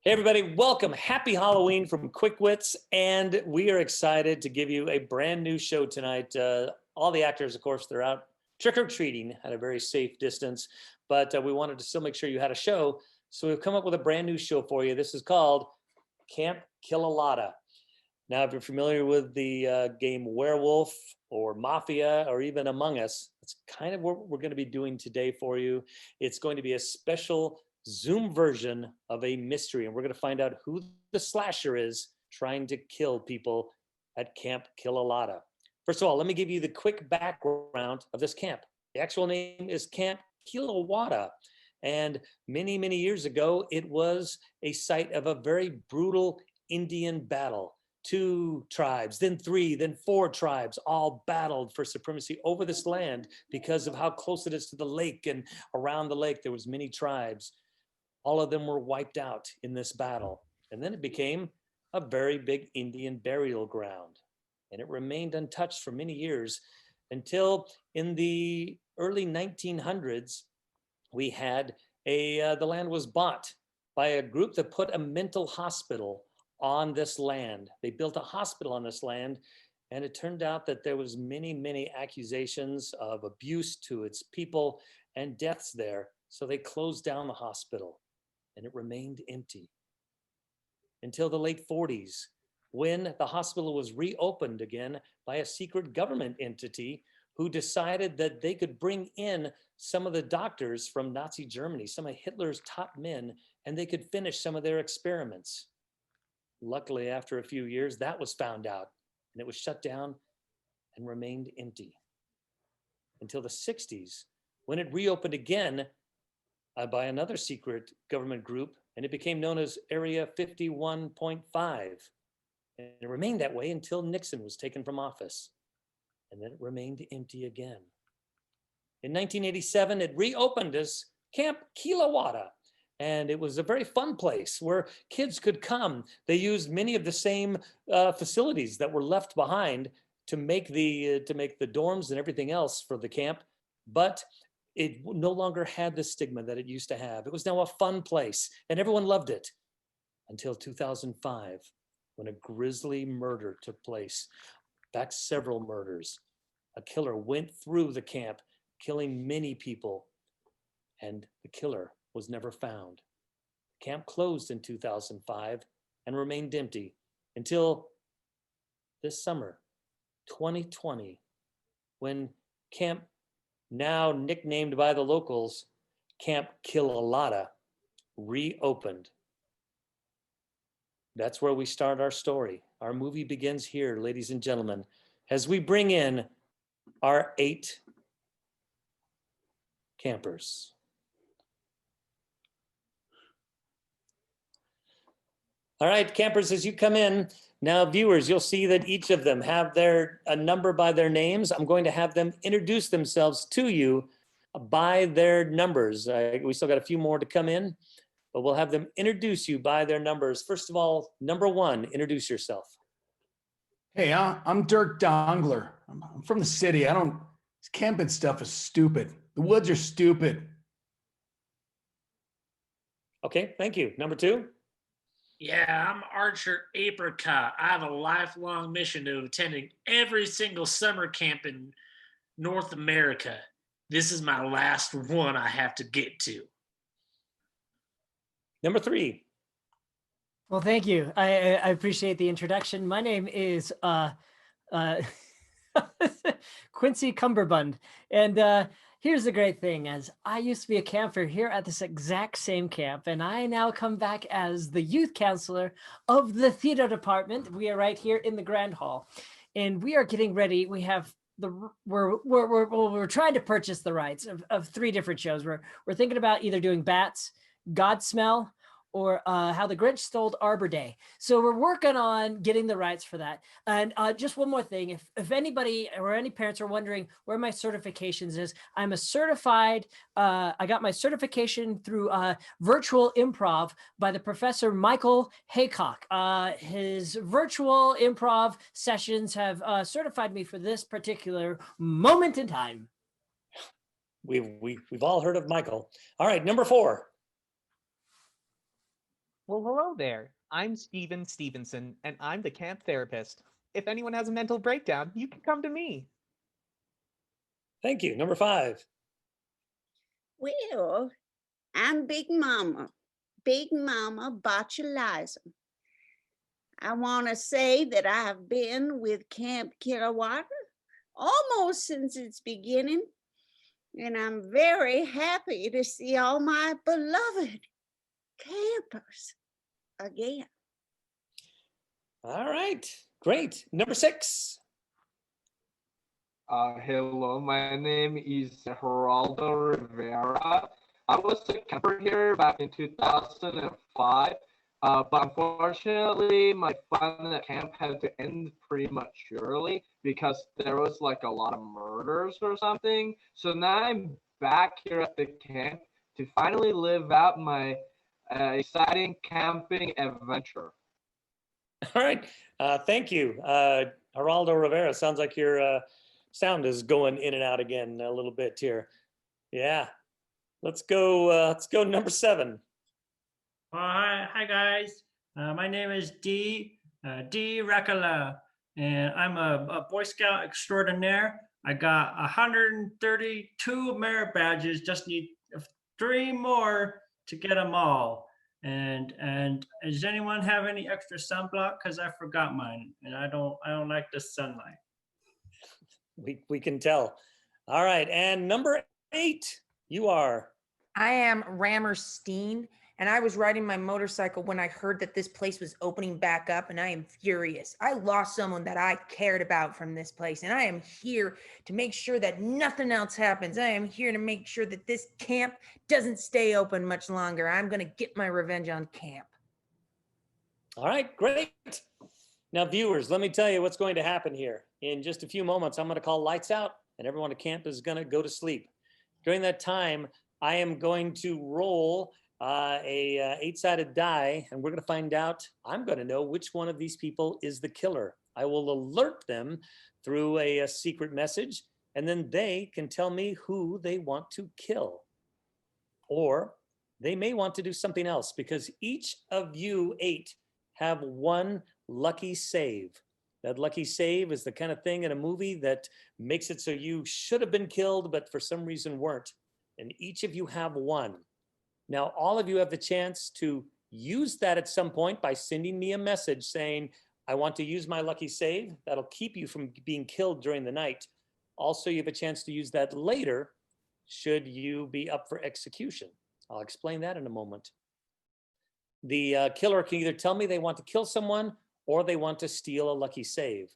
Hey everybody, welcome. Happy Halloween from Quick Wits, and we are excited to give you a brand new show tonight. All the actors, of course, they're out trick-or-treating at a very safe distance, but we wanted to still make sure you had a show, so we've come up with a brand new show for you. This is called Camp Kill-a-lotta. Now, if you're familiar with the game Werewolf or Mafia or even Among Us, that's kind of what we're going to be doing today for you. It's going to be a special Zoom version of a mystery, and we're going to find out who the slasher is trying to kill people at Camp Kill-a-lotta. First of all, let me give you the quick background of this camp. The actual name is Camp Kill-a-lotta, and many, many years ago, it was a site of a very brutal Indian battle. 2 tribes, then 3, then 4 tribes all battled for supremacy over this land because of how close it is to the lake, and around the lake there was many tribes. All of them were wiped out in this battle. And then it became a very big Indian burial ground. And it remained untouched for many years until in the early 1900s, we had the land was bought by a group that put a mental hospital on this land. They built a hospital on this land, and it turned out that there was many, many accusations of abuse to its people and deaths there. So they closed down the hospital, and it remained empty until the late 40s, when the hospital was reopened again by a secret government entity who decided that they could bring in some of the doctors from Nazi Germany, some of Hitler's top men, and they could finish some of their experiments. Luckily, after a few years, that was found out, and it was shut down and remained empty until the 60s, when it reopened again by another secret government group, and it became known as Area 51.5. And it remained that way until Nixon was taken from office, and then it remained empty again. In 1987, it reopened as Camp Kill-a-lotta, and it was a very fun place where kids could come. They used many of the same facilities that were left behind to make the dorms and everything else for the camp, but it no longer had the stigma that it used to have. It was now a fun place, and everyone loved it until 2005, when a grisly murder took place. In fact, several murders. A killer went through the camp, killing many people, and the killer was never found. The camp closed in 2005 and remained empty until this summer, 2020, when Camp, now nicknamed by the locals Camp Kill-a-lotta, reopened. That's where we start our story. Our movie begins here, ladies and gentlemen, as we bring in our 8 campers. All right, campers, as you come in, now viewers, you'll see that each of them have a number by their names. I'm going to have them introduce themselves to you by their numbers. We still got a few more to come in, but we'll have them introduce you by their numbers. First of all, number 1, introduce yourself. Hey, I'm Dirk Dongler. I'm from the city. This camping stuff is stupid. The woods are stupid. Okay, thank you. Number 2. Yeah, I'm Archer Apricot. I have a lifelong mission of attending every single summer camp in North America. This is my last one I have to get to. Number 3. Well, thank you. I appreciate the introduction. My name is Quincy Cumberbund. And here's the great thing, as I used to be a camper here at this exact same camp, and I now come back as the youth counselor of the theater department. We are right here in the Grand Hall, and we are getting ready. We have we're trying to purchase the rights of 3 different shows. We're thinking about either doing Bats, Godsmell, or How the Grinch Stole Arbor Day. So we're working on getting the rights for that. And just one more thing, if anybody or any parents are wondering where my certifications is, I'm a certified, I got my certification through virtual improv by the professor Michael Haycock. His virtual improv sessions have certified me for this particular moment in time. We've all heard of Michael. All right, number 4. Well, hello there. I'm Steven Stevenson, and I'm the camp therapist. If anyone has a mental breakdown, you can come to me. Thank you. Number 5. Well, I'm Big Mama Botulism. I want to say that I have been with Camp Kill-a-lotta almost since its beginning, and I'm very happy to see all my beloved campers again. All right. Great. Number 6. Hello, my name is Geraldo Rivera. I was a camper here back in 2005, but unfortunately, my fun at camp had to end prematurely because there was like a lot of murders or something. So now I'm back here at the camp to finally live out my exciting camping adventure. All right. Thank you. Geraldo Rivera, sounds like your sound is going in and out again a little bit here. Yeah. Let's go number 7. Hi guys. My name is D. Rakala, and I'm a Boy Scout extraordinaire. I got 132 merit badges. Just need 3 more to get them all. And does anyone have any extra sunblock? Because I forgot mine, and I don't like the sunlight. We can tell. All right. And number 8, you are. I am Rammer Steen, and I was riding my motorcycle when I heard that this place was opening back up, and I am furious. I lost someone that I cared about from this place, and I am here to make sure that nothing else happens. I am here to make sure that this camp doesn't stay open much longer. I'm going to get my revenge on camp. All right, great. Now, viewers, let me tell you what's going to happen here. In just a few moments, I'm going to call lights out, and everyone at camp is going to go to sleep. During that time, I am going to roll a 8-sided die, and we're going to find out. I'm going to know which one of these people is the killer. I will alert them through a secret message, and then they can tell me who they want to kill. Or they may want to do something else, because each of you 8 have one lucky save. That lucky save is the kind of thing in a movie that makes it so you should have been killed, but for some reason weren't. And each of you have one. Now, all of you have the chance to use that at some point by sending me a message saying, I want to use my lucky save. That'll keep you from being killed during the night. Also, you have a chance to use that later should you be up for execution. I'll explain that in a moment. The killer can either tell me they want to kill someone or they want to steal a lucky save.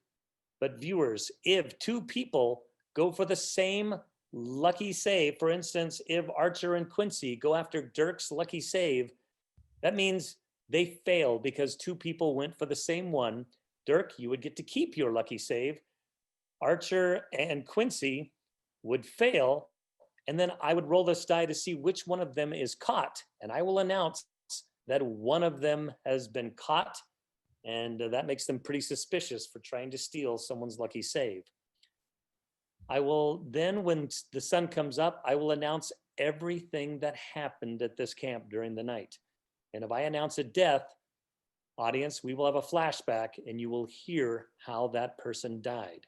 But viewers, if 2 people go for the same lucky save, for instance, if Archer and Quincy go after Dirk's lucky save, that means they fail because 2 people went for the same one. Dirk, you would get to keep your lucky save. Archer and Quincy would fail, and then I would roll this die to see which one of them is caught, and I will announce that one of them has been caught, and that makes them pretty suspicious for trying to steal someone's lucky save. I will then, when the sun comes up, I will announce everything that happened at this camp during the night. And if I announce a death, audience, we will have a flashback and you will hear how that person died.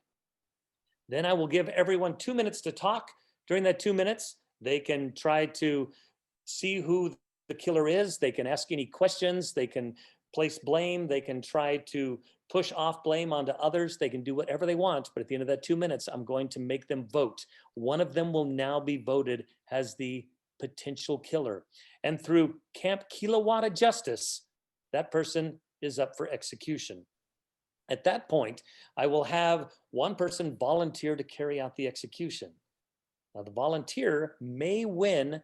Then I will give everyone 2 minutes to talk. During that 2 minutes, they can try to see who the killer is. They can ask any questions. They can place blame. They can try to push off blame onto others. They can do whatever they want. But at the end of that 2 minutes, I'm going to make them vote. One of them will now be voted as the potential killer. And through Camp Kill-a-lotta justice, that person is up for execution. At that point, I will have one person volunteer to carry out the execution. Now, the volunteer may win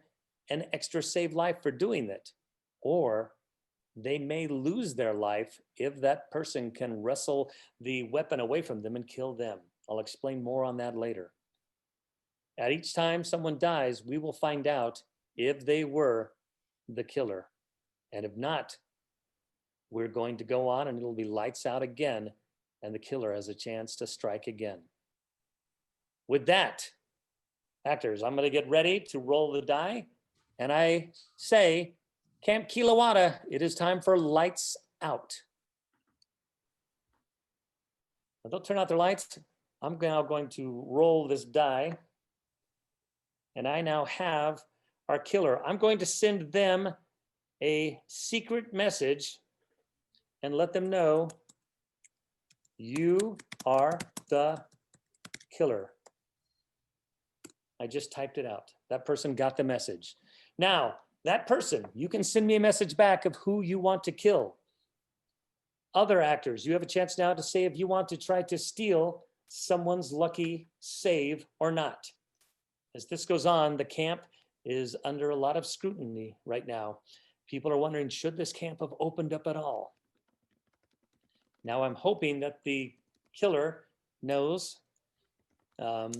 an extra save life for doing it, or they may lose their life if that person can wrestle the weapon away from them and kill them. I'll explain more on that later. At each time someone dies, we will find out if they were the killer. And if not, we're going to go on and it'll be lights out again, and the killer has a chance to strike again. With that, actors, I'm going to get ready to roll the die. And I say, Camp Kill-a-lotta, it is time for lights out. Now, they'll turn out their lights. I'm now going to roll this die. And I now have our killer. I'm going to send them a secret message and let them know you are the killer. I just typed it out. That person got the message. Now, that person, you can send me a message back of who you want to kill. Other actors, you have a chance now to say if you want to try to steal someone's lucky save or not. As this goes on, the camp is under a lot of scrutiny right now. People are wondering, should this camp have opened up at all? Now I'm hoping that the killer knows that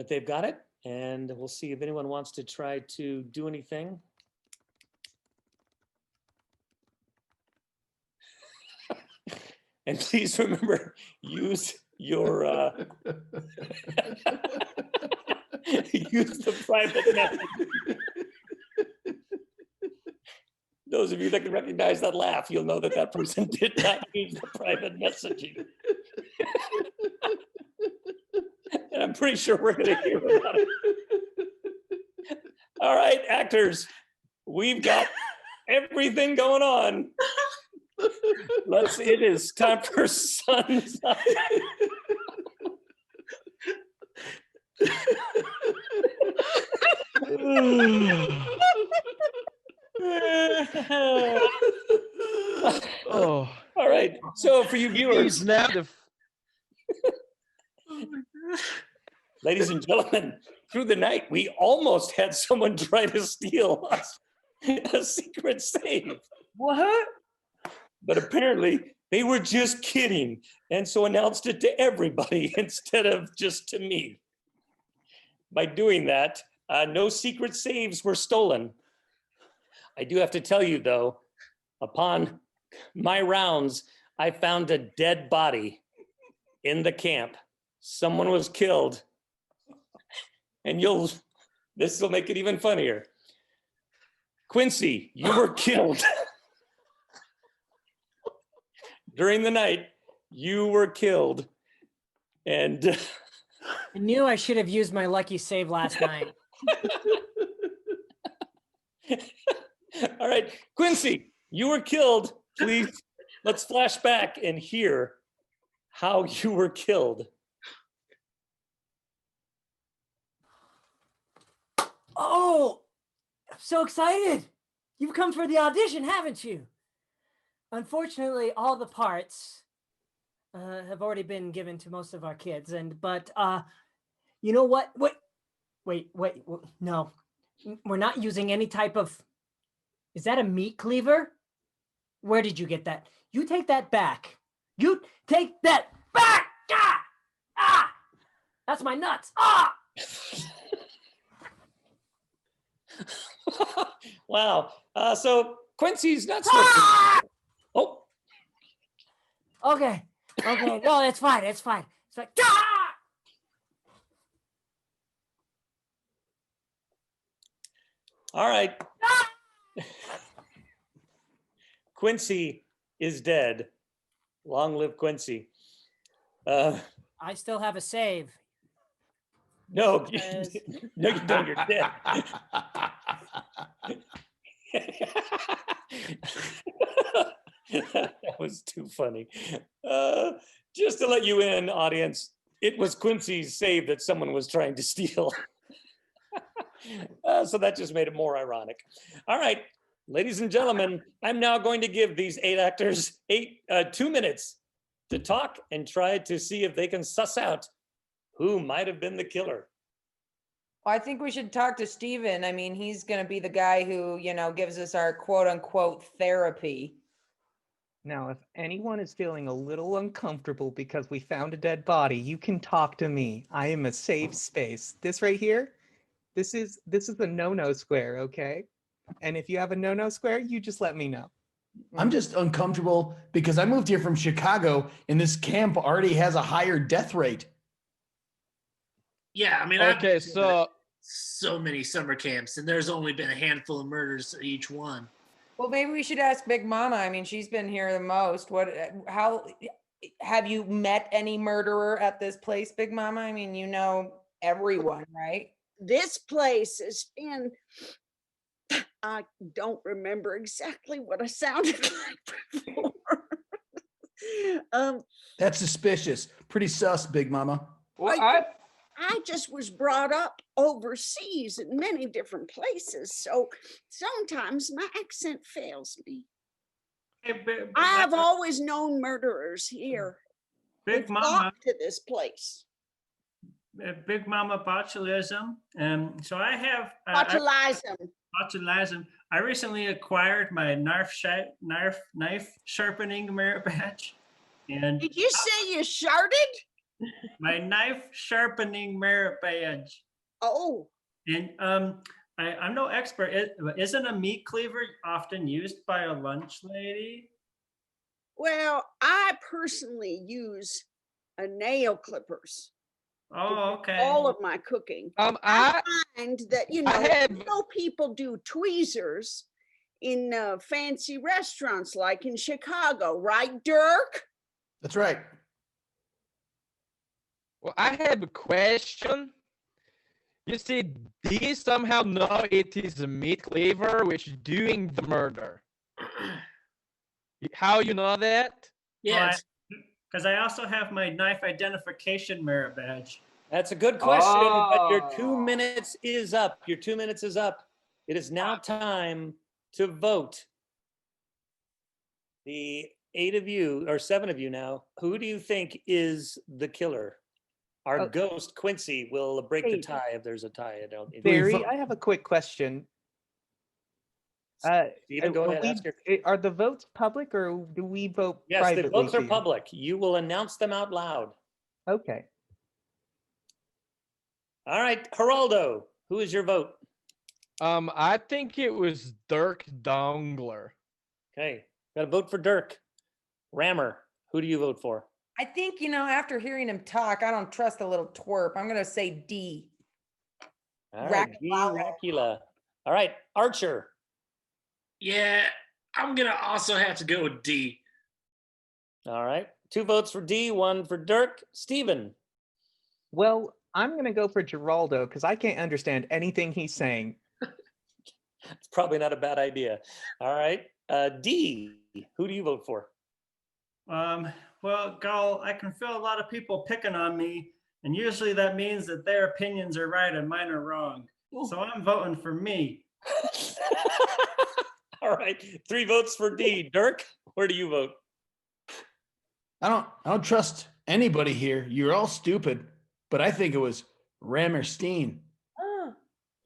they've got it, and we'll see if anyone wants to try to do anything. And please remember, use your use the private message. Those of you that can recognize that laugh, you'll know that that person did not use the private messaging. And I'm pretty sure we're going to hear about it. All right, actors, we've got everything going on. It is time for Sun's Eye. Oh, All right. So for you viewers, ladies and gentlemen, through the night, we almost had someone try to steal us a secret save. What? But apparently they were just kidding, and so announced it to everybody instead of just to me. By doing that, no secret saves were stolen. I do have to tell you, though, upon my rounds, I found a dead body in the camp. Someone was killed. And this will make it even funnier. Quincy, you were killed. During the night, you were killed. And I knew I should have used my lucky save last night. all right, Quincy, you were killed. Please, let's flash back and hear how you were killed. Oh, I'm so excited. You've come for the audition, haven't you? Unfortunately, all the parts have already been given to most of our kids. But you know what? Wait, no. We're not using any type of, is that a meat cleaver? Where did you get that? You take that back. You take that back. Ah! Ah! That's my nuts. Ah! Wow. So Quincy's nuts. Ah! Oh. Okay. No, it's fine. It's fine. Ah! All right. Ah! Quincy is dead. Long live Quincy. I still have a save. No, Yes. no, you don't. You're dead. That was too funny. Just to let you in, audience, it was Quincy's save that someone was trying to steal. So that just made it more ironic. All right, ladies and gentlemen, I'm now going to give these 8 actors 2 minutes to talk and try to see if they can suss out who might have been the killer. Well, I think we should talk to Steven. I mean, he's going to be the guy who, gives us our quote unquote therapy. Now, if anyone is feeling a little uncomfortable because we found a dead body, you can talk to me. I am a safe space. This right here, this is the no-no square, okay? And if you have a no-no square, you just let me know. I'm just uncomfortable because I moved here from Chicago and this camp already has a higher death rate. Yeah, I mean, okay. so many summer camps, and there's only been a handful of murders at each one. Well, maybe we should ask Big Mama. I mean, she's been here the most. How have you met any murderer at this place, Big Mama? I mean, you know everyone, right? This place has been, I don't remember exactly what I sounded like before. That's suspicious. Pretty sus, Big Mama. Well, I just was brought up overseas in many different places, so sometimes my accent fails me. Hey, I have always known murderers here. Big They've Mama, flocked to this place. Big Mama botulism. So I have Botulism. botulism. I recently acquired my knife sharpening merit badge, and Did you say you sharted? my knife sharpening merit badge. Oh, And I'm no expert. Isn't a meat cleaver often used by a lunch lady? well, I personally use a nail clippers. to Oh, do okay. All of my cooking. I Find that, people do tweezers in fancy restaurants like in Chicago, right, Dirk? That's right. well, I have a question. You see, these somehow know it is a meat cleaver which is doing the murder. How you know that? Yes. Because I also have my knife identification merit badge. That's a good question, but your 2 Oh. minutes is up. Your 2 minutes is up. It is now time to vote. The 8 of you, or 7 of you now, who do you think is the killer? Our Oh. ghost, Quincy, will break the Hey. tie if there's a tie. I don't. Barry, I have a quick question. Steven, go ahead. Ask your... Are the votes public or do we vote Yes, privately? the votes are here? public. You will announce them out loud. Okay. All right, Geraldo, who is your vote? I think it was Dirk Dongler. Okay, got to vote for Dirk. Rammer, who do you vote for? I think, after hearing him talk, I don't trust the little twerp. I'm going to say D. All right, D. Racula. All right, Archer. Yeah, I'm gonna also have to go with D. All right, 2 votes for D, 1 for Dirk. Steven. Well, I'm going to go for Geraldo because I can't understand anything he's saying. It's probably not a bad idea. All right, D. Who do you vote for? Well, Gal, I can feel a lot of people picking on me, and usually that means that their opinions are right and mine are wrong. So I'm voting for me. All right, 3 votes for D. Dirk, where do you vote? I don't trust anybody here. You're all stupid. But I think it was Rammerstein.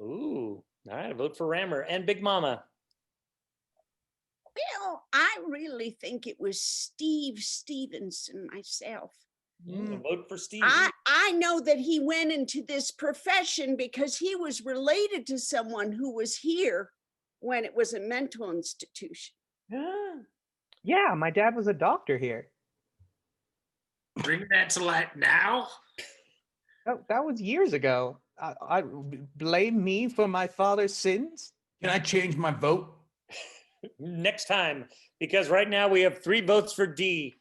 Ooh, all right, vote for Rammer. And Big Mama. Well, I really think it was Steve Stevenson myself. Vote for Steve. I know that he went into this profession because he was related to someone who was here when it was a mental institution. Yeah, my dad was a doctor here. Bring that to light now. That was years ago. I blame me for my father's sins. Can I change my vote? Next time, because right now we have 3 votes for D.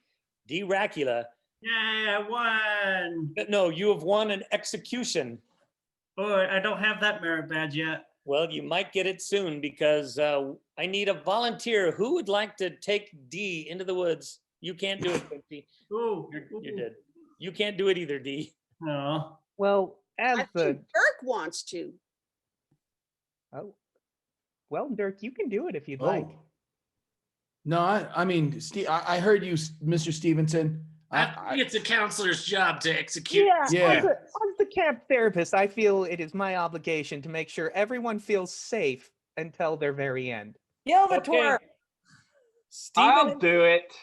D. Racula. Yeah, I won. No, you have won an execution. Oh, I don't have that merit badge yet. Well, you might get it soon because I need a volunteer. Who would like to take D into the woods? You can't do it, Quincy. Ooh, You're dead. You can't do it either, D. No. Well, as I the think Dirk wants to. well, Dirk, you can do it if you'd like. No, I mean, Steve, I heard you, Mr. Stevenson. I think it's a counselor's job to execute. Yeah. As the camp therapist, I feel it is my obligation to make sure everyone feels safe until their very end. Kill the Okay. twerp. I'll Steven. do it.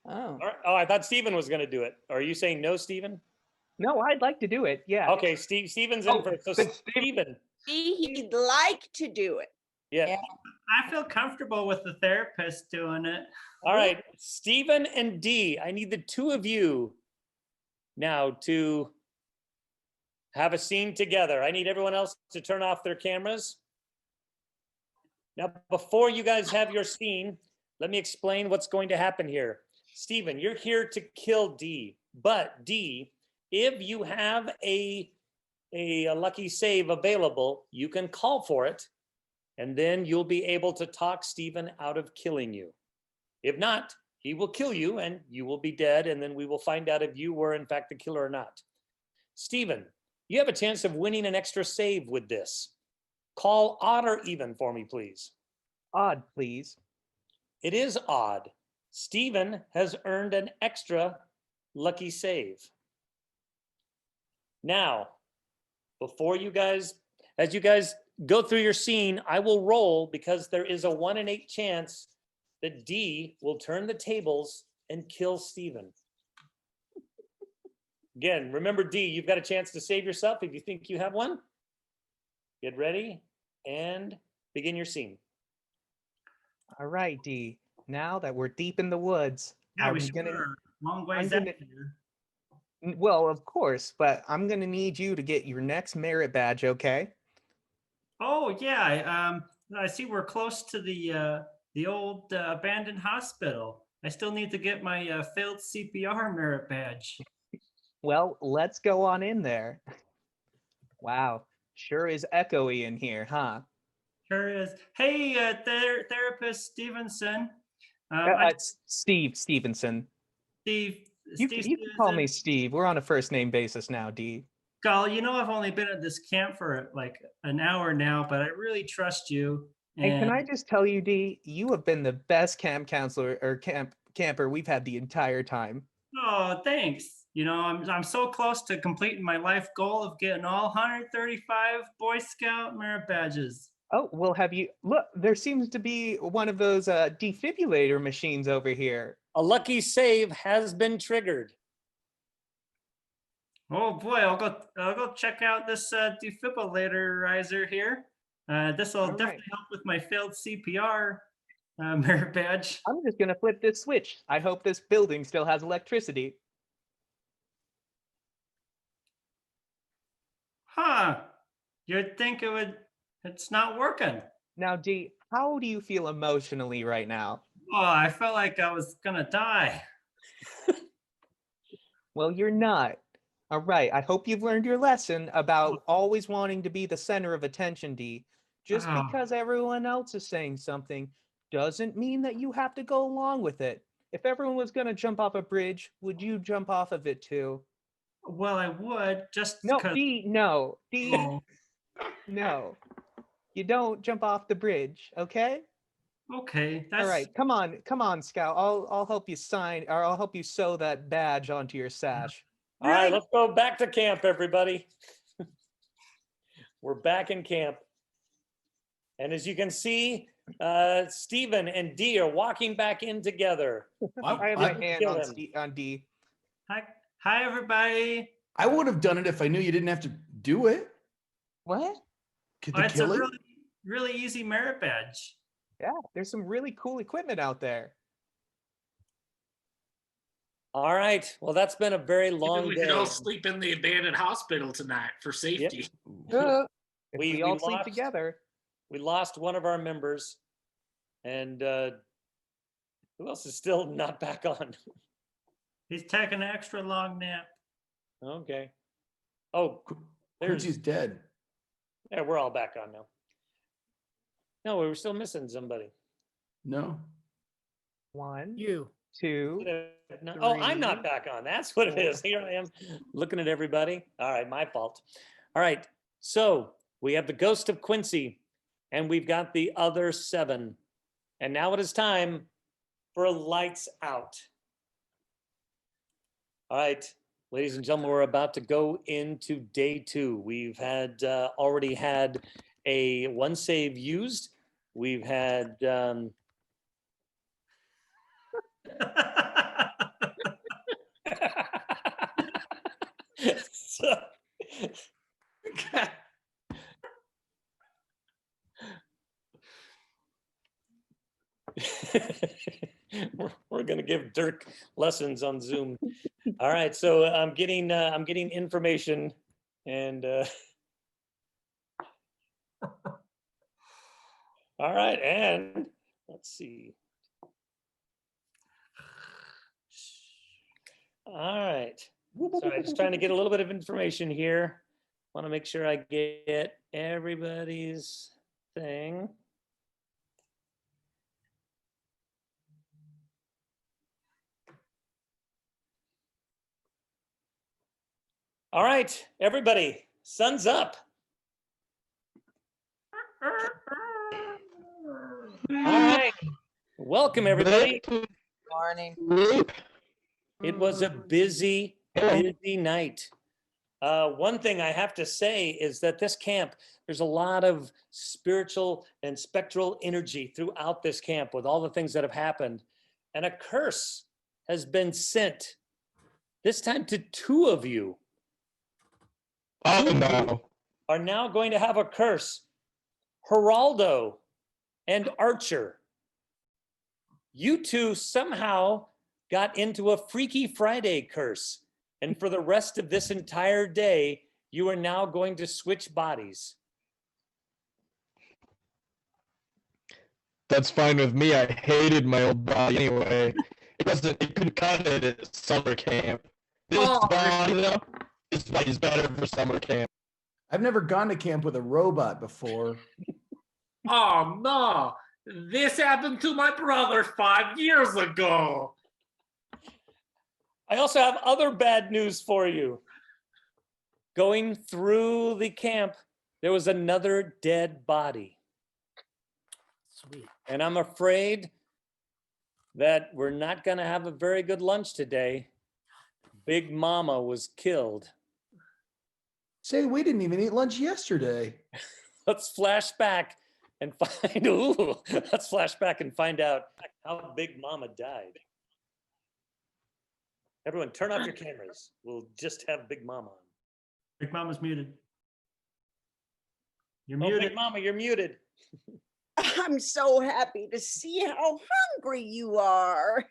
Oh. All right. Oh, I thought Steven was going to do it. Are you saying no, Steven? No, I'd like to do it. Yeah. Okay, Steven's in Oh, first. So then Steven. He'd like to do it. Yeah. Yeah. I feel comfortable with the therapist doing it. All right, Steven and D, I need the 2 of you now to have a scene together. I need everyone else to turn off their cameras. Now, before you guys have your scene, let me explain what's going to happen here. Stephen, you're here to kill D, but D, if you have a lucky save available, you can call for it, and then you'll be able to talk Stephen out of killing you. If not, he will kill you and you will be dead, and then we will find out if you were in fact the killer or not. Stephen, you have a chance of winning an extra save with this. Call odd or even for me, please. Odd, please. It is odd. Stephen has earned an extra lucky save. Now, before you guys, as you guys go through your scene, I will roll because there is a 1 in 8 chance that D will turn the tables and kill Stephen. Again, remember D, you've got a chance to save yourself if you think you have one. Get ready and begin your scene. All right, D. Now that we're deep in the woods, Yeah, are we we sure gonna? are. Long I'm ways gonna- out here. Well, of course, but I'm gonna need you to get your next merit badge, okay? Oh yeah, I see we're close to the old abandoned hospital. I still need to get my failed CPR merit badge. Well, let's go on in there. Wow, sure is echoey in here, huh? Sure is. Hey, therapist Stevenson. Steve Stevenson. Steve. You Steve can call me Stevenson. Steve. We're on a first name basis now, D. Carl, you know I've only been at this camp for like an hour now, but I really trust you. And can I just tell you, D, you have been the best camp counselor or camper we've had the entire time. Oh, thanks. You know, I'm so close to completing my life goal of getting all 135 Boy Scout merit badges. Oh, well, have you look? There seems to be one of those defibrillator machines over here. A lucky save has been triggered. Oh boy, I'll go check out this defibrillarizer here. This will All right. definitely help with my failed CPR merit badge. I'm just gonna flip this switch. I hope this building still has electricity. Huh? You'd think it would. It's not working. Now, D, how do you feel emotionally right now? Oh, I felt like I was gonna die. Well, you're not. All right. I hope you've learned your lesson about always wanting to be the center of attention, D. Just Oh. because everyone else is saying something doesn't mean that you have to go along with it. If everyone was going to jump off a bridge, would you jump off of it too? Well, I would just No, because. D, no. D, Oh, no. You don't jump off the bridge, okay? okay, that's All right, come on, Scout. I'll help you sign, or I'll help you sew that badge onto your sash. All right, Really? let's go back to camp, everybody. We're back in camp. And as you can see, Stephen and D are walking back in together. I have I, my hand kill on, him. on D. Hi, everybody. I would have done it if I knew you didn't have to do it. What? Could Oh, they it's a kill it? really easy merit badge. Yeah, there's some really cool equipment out there. All right. Well, that's been a very Maybe long we day. could all sleep in the abandoned hospital tonight for safety. If We- we we all sleep lost- together. We lost one of our members. And who else is still not back on? He's taking an extra long nap. Okay. Oh, there's, Quincy's dead. yeah, we're all back on now. No, we were still missing somebody. No. One, You. two. No, oh, I'm not Three, back on. That's what it is. Here I am looking at everybody. All right, my fault. All right, so we have the ghost of Quincy and we've got the other 7. And now it is time for lights out. All right, ladies and gentlemen, we're about to go into day 2. We've had already had a 1 save used. We've had so, we're going to give Dirk lessons on Zoom. All right, so I'm getting information And all right, and let's see. All right. Sorry, just trying to get a little bit of information here. Want to make sure I get everybody's thing. All right, everybody, sun's up. All right, welcome everybody. Morning. It was a busy night. One thing I have to say is that this camp, there's a lot of spiritual and spectral energy throughout this camp with all the things that have happened. And a curse has been sent, this time to 2 of you. Oh no. Are now going to have a curse. Geraldo and Archer. You 2 somehow got into a Freaky Friday curse. And for the rest of this entire day, you are now going to switch bodies. That's fine with me. I hated my old body anyway. It couldn't cut it at summer camp. This body though, this body's better for summer camp. I've never gone to camp with a robot before. Oh no, this happened to my brother 5 years ago. I also have other bad news for you. Going through the camp, there was another dead body. Sweet. And I'm afraid that we're not going to have a very good lunch today. Big Mama was killed. Say, we didn't even eat lunch yesterday. Let's flash back and find. Let's flash back and find out how Big Mama died. Everyone, turn off your cameras. We'll just have Big Mama on. Big Mama's muted. You're Oh, muted. Big Mama, you're muted. I'm so happy to see how hungry you are.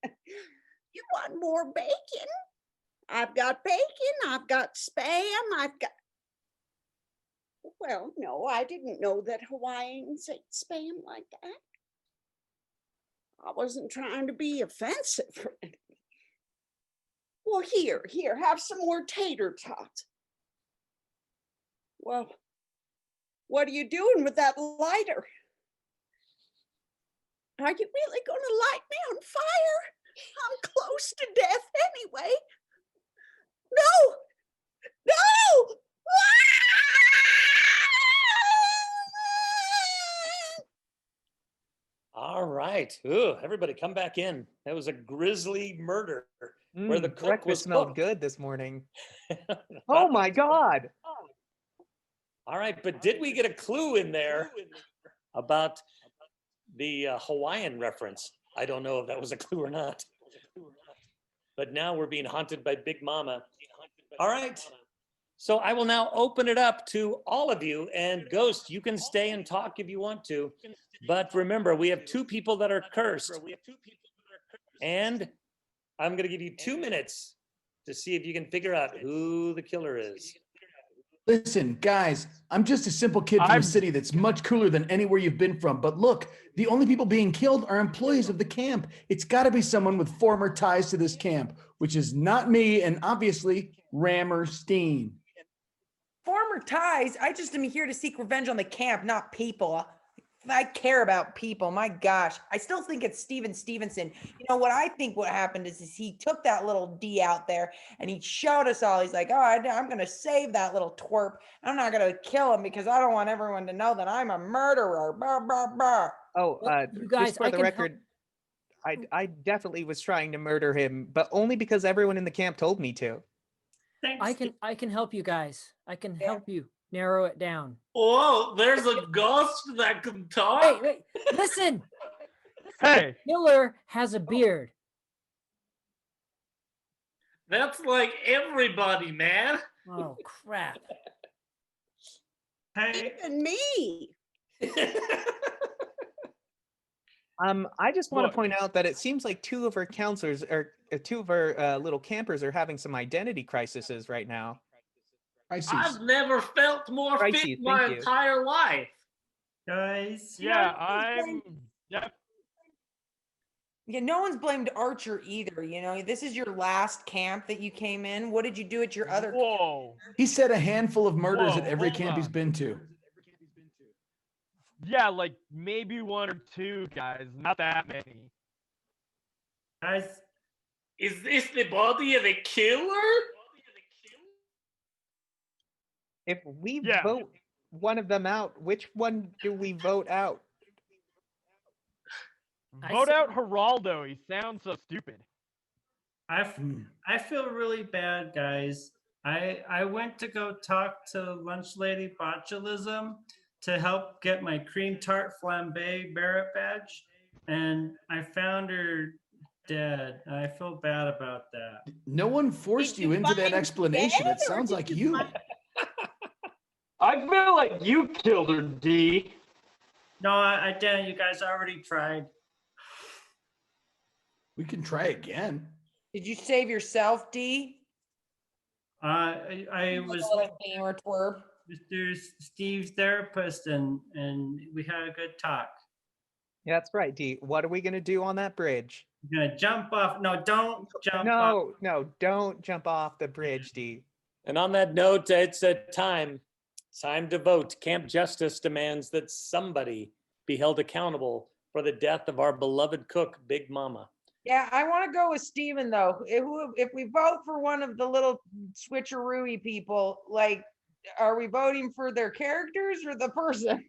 You want more bacon? I've got bacon, I've got Spam, I've got... Well, no, I didn't know that Hawaiians ate Spam like that. I wasn't trying to be offensive or anything. Well, here, have some more tater tots. Well, what are you doing with that lighter? Are you really going to light me on fire? I'm close to death anyway. No! No! All right. Ooh, everybody come back in. That was a grisly murder where the cook breakfast was smelled cooked. good this morning. Oh my God. All right, but did we get a clue in there about the Hawaiian reference? I don't know if that was a clue or not. But now we're being haunted by Big Mama. All right. So I will now open it up to all of you. And Ghost, you can stay and talk if you want to. But remember, we have 2 people that are cursed. And I'm going to give you 2 minutes to see if you can figure out who the killer is. Listen, guys, I'm just a simple kid from a city that's much cooler than anywhere you've been from. But look, the only people being killed are employees of the camp. It's got to be someone with former ties to this camp, which is not me and obviously Rammerstein. Former ties? I just am here to seek revenge on the camp, not people. I care about people. My gosh. I still think it's Steven Stevenson. You know what I think what happened is he took that little D out there and he showed us all. He's like, oh, I'm going to save that little twerp. I'm not going to kill him because I don't want everyone to know that I'm a murderer. Bah, bah, bah. Oh, you guys, just for I the can record, I definitely was trying to murder him, but only because everyone in the camp told me to. Thanks. I can help you guys. I can help you narrow it down. Whoa, there's a ghost that can talk. Wait, listen. Hey, Killer has a beard. That's like everybody, man. Oh crap. Hey, Even me. I just want Look. to point out that it seems like 2 of our counselors or 2 of our little campers are having some identity crises right now. Crises. I've never felt more Crises, fit in my thank you. entire life. Guys, Yeah, I'm. Yeah. Yeah, no one's blamed Archer either. This is your last camp that you came in. What did you do at your other camp? Whoa. He said a handful of murders at Whoa, every hold camp he's on. been to. Yeah, like maybe one or two guys, not that many. guys, Is this the body of a killer? If we Yeah. vote one of them out, which one do we vote out? Vote out Geraldo. He sounds so stupid. I feel really bad, guys. I went to go talk to Lunch Lady Botulism to help get my cream tart flambe merit badge, and I found her dead. I feel bad about that. No one forced Did you you into that find explanation. dead, It sounds or like did you. find- I feel like you killed her, D. No, I didn't. You guys already tried. We can try again. Did you save yourself, D? I was A little gamer twerp. Mr. Steve's therapist, and we had a good talk. Yeah, that's right, D. What are we gonna do on that bridge? I'm gonna jump off. No, don't jump off. No, don't jump off the bridge, D. And on that note, it's a time to vote. Camp Justice demands that somebody be held accountable for the death of our beloved cook, Big Mama. Yeah, I want to go with Steven though. If we vote for one of the little switcheroo people, like, are we voting for their characters or the person?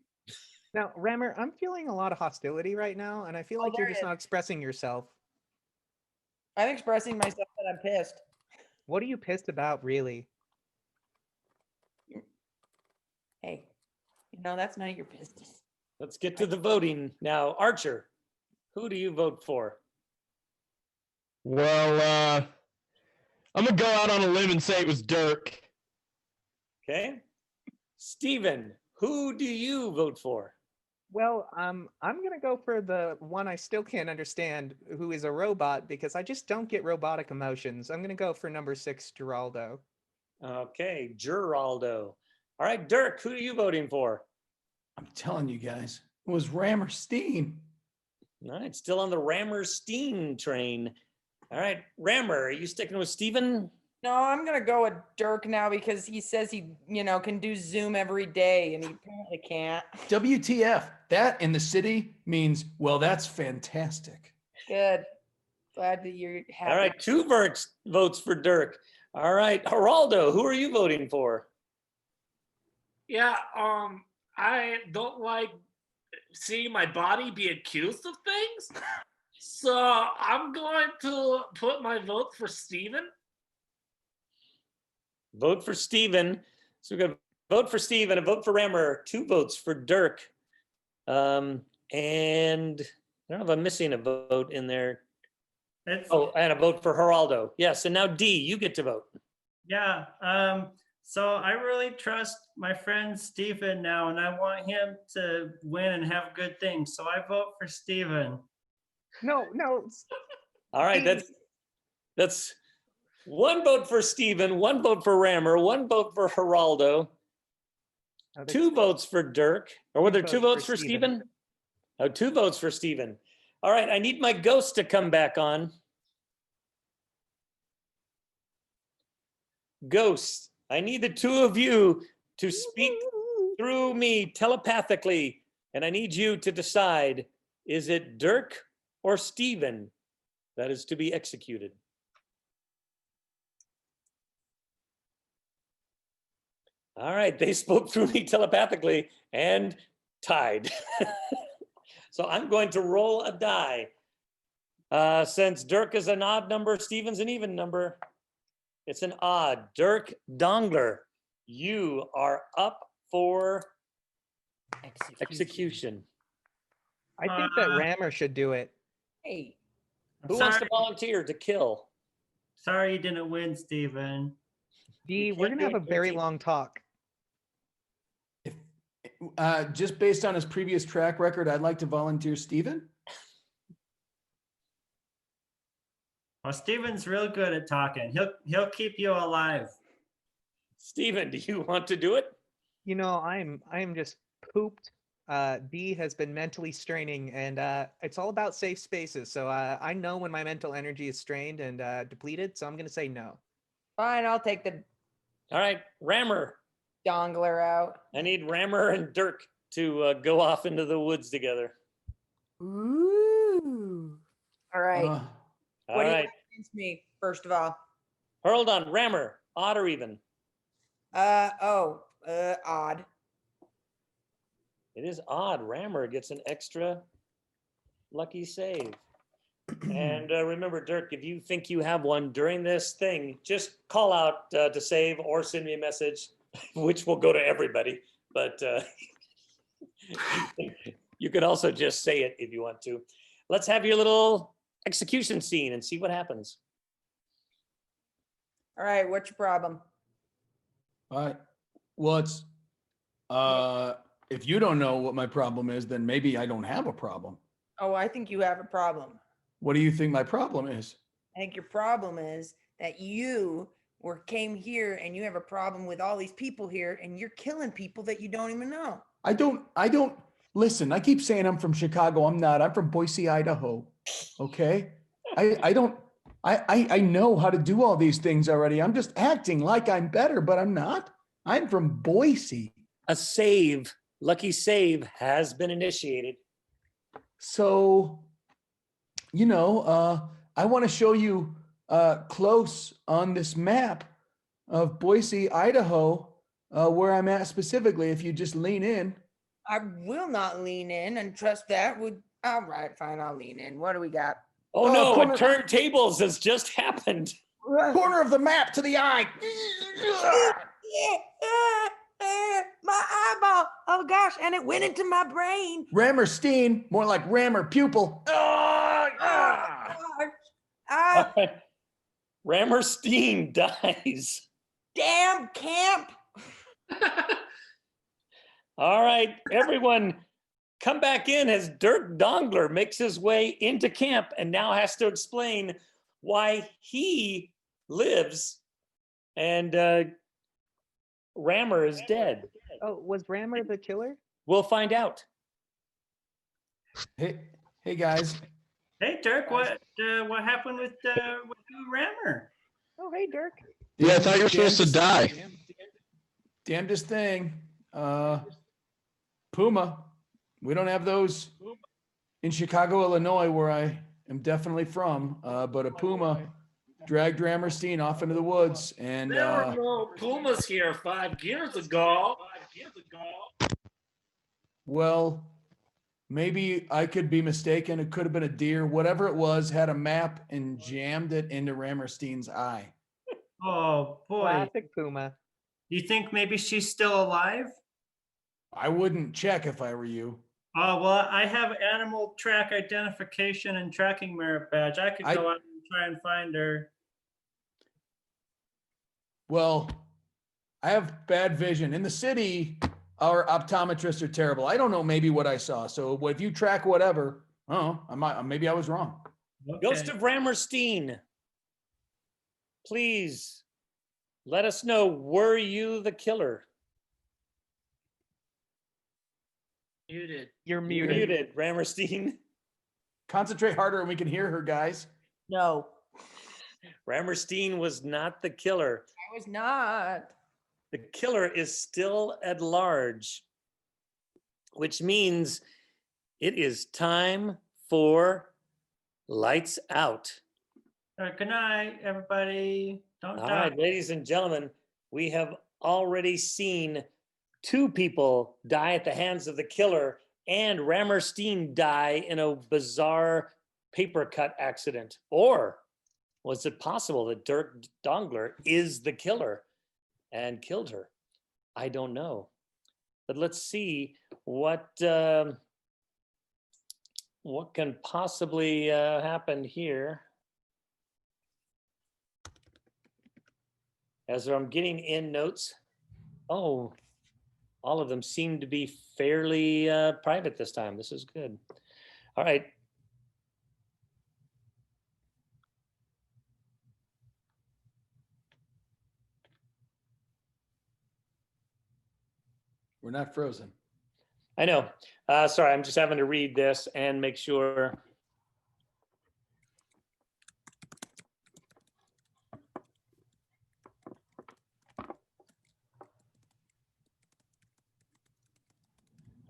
Now, Rammer, I'm feeling a lot of hostility right now, and I feel like you're there just is. not expressing yourself. I'm expressing myself that I'm pissed. What are you pissed about, really? Hey, that's none of your business. Let's get to the voting now. Archer, who do you vote for? Well, I'm gonna go out on a limb and say it was Dirk. Okay. Steven, who do you vote for? Well, I'm gonna go for the one I still can't understand, who is a robot, because I just don't get robotic emotions. I'm gonna go for number 6, Geraldo. Okay, Geraldo. All right, Dirk, who are you voting for? I'm telling you guys, it was Rammerstein. All right, still on the Rammerstein train. All right, Rammer, are you sticking with Steven? No, I'm gonna go with Dirk now because he says he, can do Zoom every day, and he apparently can't. WTF? That in the city means, well, that's fantastic. Good. Glad that you're happy. All right, 2 votes for Dirk. All right, Geraldo, who are you voting for? Yeah, I don't like seeing my body be accused of things. So I'm going to put my vote for Steven. Vote for Steven. So we're going to vote for Steven, a vote for Rammer, 2 votes for Dirk. And I don't know if I'm missing a vote in there. Oh, and a vote for Geraldo. Yes, and now D, you get to vote. Yeah. So I really trust my friend Steven now, and I want him to win and have good things. So I vote for Steven. No. All right, that's 1 vote for Steven, 1 vote for Rammer, 1 vote for Geraldo, 2 votes for Dirk. Or were there 2 votes for Steven? Oh, 2 votes for Steven. All right, I need my ghost to come back on. Ghost, I need the 2 of you to speak through me telepathically, and I need you to decide, is it Dirk or Steven that is to be executed? All right, they spoke through me telepathically and tied. So I'm going to roll a die. Since Dirk is an odd number, Steven's an even number. It's an odd. Dirk Dongler, you are up for execution. I think that Rammer should do it. Hey. Who wants to volunteer to kill? Sorry you didn't win, Steven. D, we're gonna have a very long talk. Just based on his previous track record, I'd like to volunteer Steven. Well, Steven's real good at talking. He'll keep you alive. Steven, do you want to do it? You know, I'm just pooped. D has been mentally straining, and it's all about safe spaces. So I know when my mental energy is strained and depleted. So I'm gonna say no. Fine, I'll take the All right, Rammer. dongler out. I need Rammer and Dirk to go off into the woods together. Ooh. All right. Uh, All What do you right. want against me, first of all? Hold on, Rammer. Odd or even? Odd. It is odd. Rammer gets an extra lucky save. And remember, Dirk, if you think you have one during this thing, just call out to save or send me a message, which will go to everybody. But you could also just say it if you want to. Let's have your little execution scene and see what happens. All right, what's your problem? all right. Well, it's if you don't know what my problem is, then maybe I don't have a problem. Oh, I think you have a problem. What do you think my problem is? I think your problem is that you came here and you have a problem with all these people here and you're killing people that you don't even know. I don't listen. I keep saying I'm from Chicago. I'm not. I'm from Boise, Idaho. Okay. I know how to do all these things already. I'm just acting like I'm better, but I'm not. I'm from Boise. A save, lucky save, has been initiated. So, I want to show you close on this map of Boise, Idaho, where I'm at specifically. If you just lean in. I will not lean in and trust that would. All right, fine, I'll lean in. What do we got? Oh no, corner- a turn tables has just happened. Corner of the map to the eye. My eyeball. Oh gosh, and it went into my brain. Rammer Steen, more like Rammer pupil. Rammer Steen dies. Damn camp. All right, everyone, come back in as Dirk Dongler makes his way into camp and now has to explain why he lives and Rammer is dead. Oh, was Rammer the killer? We'll find out. Hey guys. Hey, Dirk, what happened with you, Rammer? Oh, hey, Dirk. Yeah, I thought you were supposed to die. Damnedest thing. Puma. We don't have those in Chicago, Illinois, where I am definitely from. But a puma dragged Rammer Steen off into the woods, and There were no pumas here 5 years ago. well, maybe I could be mistaken. It could have been a deer. Whatever it was, had a map and jammed it into Rammer Steen's eye. Oh boy, Classic Puma. you think maybe she's still alive? I wouldn't check if I were you. Oh well, I have animal track identification and tracking merit badge. I could go out and try and find her. Well, I have bad vision. In the city, our optometrists are terrible. I don't know maybe what I saw. So if you track whatever, maybe I was wrong. Okay. Ghost of Rammer Steen, please let us know, were you the killer? Muted. You're You're muted. muted, Rammer Steen. Concentrate harder and we can hear her, guys. No, Rammer Steen was not the killer. I was not. The killer is still at large, which means it is time for lights out. Good night, everybody. Don't All die. right, ladies and gentlemen, we have already seen 2 people die at the hands of the killer and Rammer Steen die in a bizarre paper cut accident. Or was it possible that Dirk Dongler is the killer and killed her? I don't know. But let's see what can possibly happen here. As I'm getting in notes, oh, all of them seem to be fairly private this time. This is good. All right. We're not frozen. I know. Sorry, I'm just having to read this and make sure.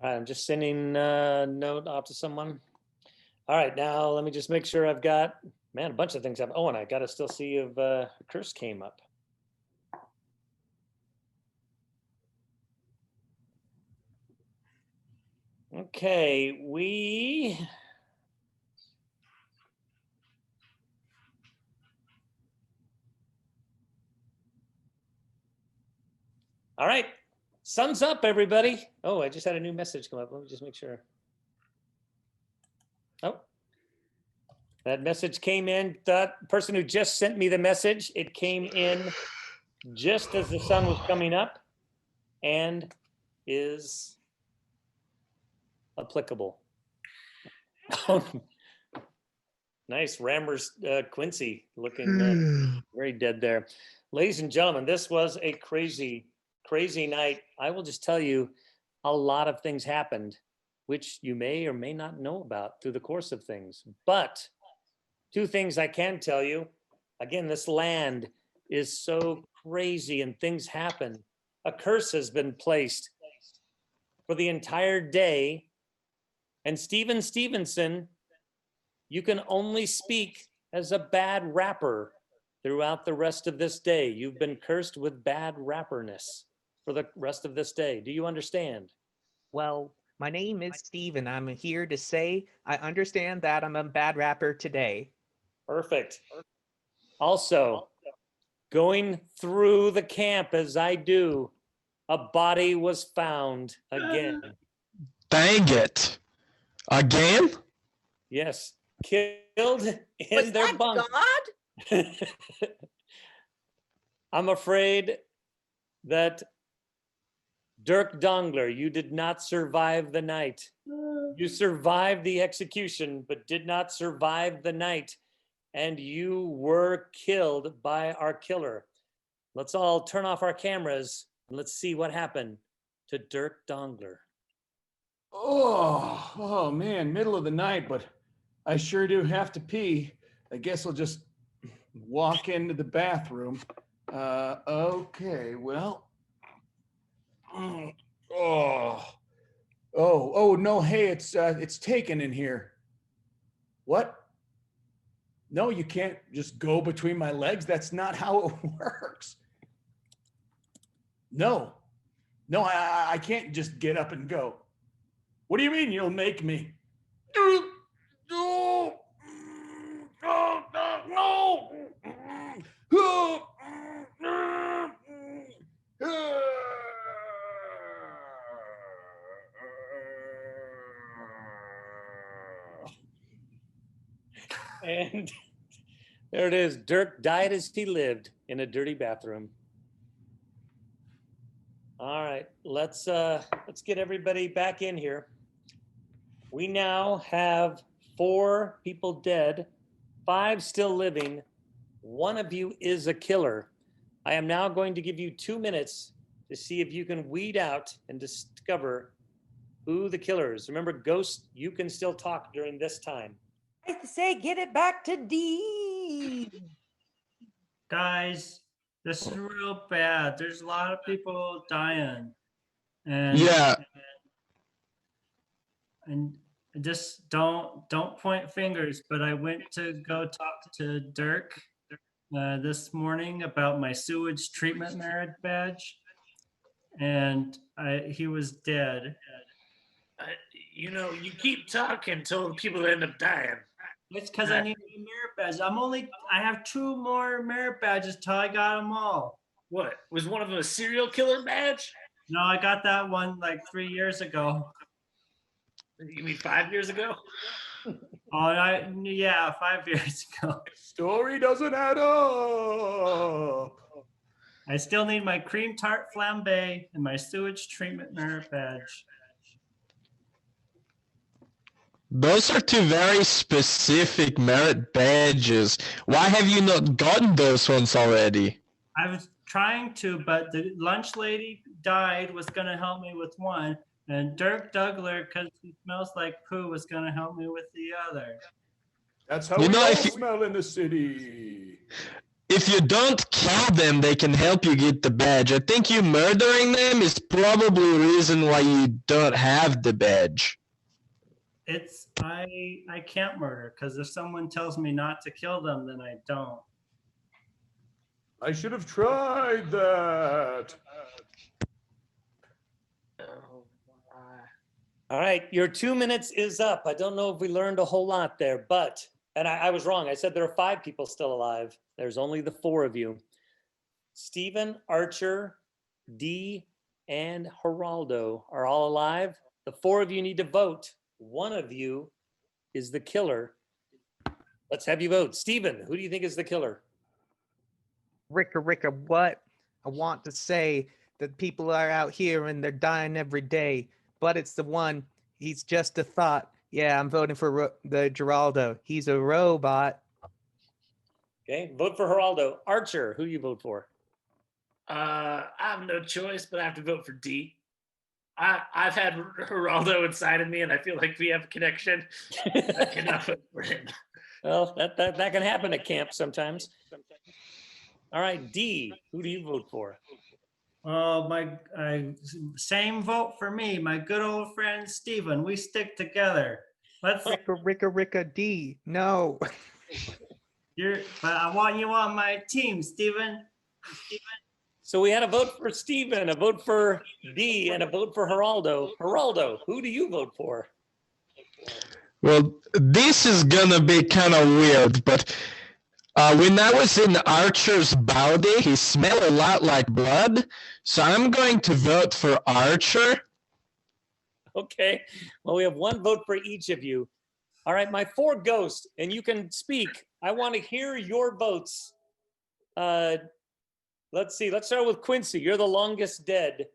All right, I'm just sending a note off to someone. All right, now let me just make sure I've got, man, a bunch of things. Oh, and I got to still see if a curse came up. Okay, all right, sun's up, everybody. Oh, I just had a new message come up. Let me just make sure. Oh, that message came in. That person who just sent me the message, it came in just as the sun was coming up and is applicable. Oh, nice. Rammer's Quincy looking very dead there. Ladies and gentlemen, this was a crazy, crazy night. I will just tell you, a lot of things happened, which you may or may not know about through the course of things. But two things I can tell you. Again, this land is so crazy and things happen. A curse has been placed for the entire day. And Steven Stevenson, you can only speak as a bad rapper throughout the rest of this day. You've been cursed with bad rapperness for the rest of this day. Do you understand? Well, my name is Steven. I'm here to say I understand that I'm a bad rapper today. Perfect. Also, going through the camp as I do, a body was found again. Dang it. Again? Yes, killed in Was their that bunk. God? I'm afraid that Dirk Dongler, you did not survive the night. You survived the execution, but did not survive the night. And you were killed by our killer. Let's all turn off our cameras and let's see what happened to Dirk Dongler. Oh man, middle of the night, but I sure do have to pee. I guess I'll just walk into the bathroom. Okay, well. Oh no, hey, it's taken in here. What? No, you can't just go between my legs. That's not how it works. No, I can't just get up and go. What do you mean you'll make me? And there it is. Dirk died as he lived in a dirty bathroom. All right, let's get everybody back in here. We now have 4 people dead, 5 still living. One of you is a killer. I am now going to give you 2 minutes to see if you can weed out and discover who the killer is. Remember, Ghost, you can still talk during this time. I say get it back to D. Guys, this is real bad. There's a lot of people dying. And Yeah. and just don't point fingers, but I went to go talk to Dirk this morning about my sewage treatment merit badge, and he was dead. You know, you keep talking until people end up dying. It's because I need a merit badge. I have 2 more merit badges till I got them all. What? Was one of them a serial killer badge? No, I got that one like 3 years ago. You mean 5 years ago? Oh, yeah, 5 years ago. Story doesn't add up. I still need my cream tart flambe and my sewage treatment merit badge. Those are 2 very specific merit badges. Why have you not gotten those ones already? I was trying to, but the lunch lady died, was gonna help me with one, and Dirk Dougler, because he smells like poo, was gonna help me with the other. That's how You we know, all if you- smell in the city. If you don't kill them, they can help you get the badge. I think you murdering them is probably the reason why you don't have the badge. It's I can't murder because if someone tells me not to kill them, then I don't. I should have tried that. All right, your 2 minutes is up. I don't know if we learned a whole lot there, but, and I was wrong. I said there are 5 people still alive. There's only the 4 of you. Stephen, Archer, Dee, and Geraldo are all alive. The 4 of you need to vote. One of you is the killer. Let's have you vote. Stephen, who do you think is the killer? Ricka, what? I want to say that people are out here and they're dying every day, but it's the one. He's just a thought. Yeah, I'm voting for the Geraldo. He's a robot. Okay, vote for Geraldo. Archer, who do you vote for? I have no choice, but I have to vote for D. I've had Geraldo inside of me, and I feel like we have a connection. I cannot vote for him. Well, that can happen at camp sometimes. All right, D, who do you vote for? Oh, same vote for me. My good old friend Steven. We stick together. Let's. Ricka, D. No. But I want you on my team, Steven. So we had a vote for Stephen, a vote for D, and a vote for Geraldo. Geraldo, who do you vote for? Well, this is gonna be kind of weird, but when I was in Archer's body, he smelled a lot like blood, so I'm going to vote for Archer. Okay, well, we have 1 vote for each of you. All right, my 4 ghosts, and you can speak. I want to hear your votes. Let's see, let's start with Quincy. You're the longest dead.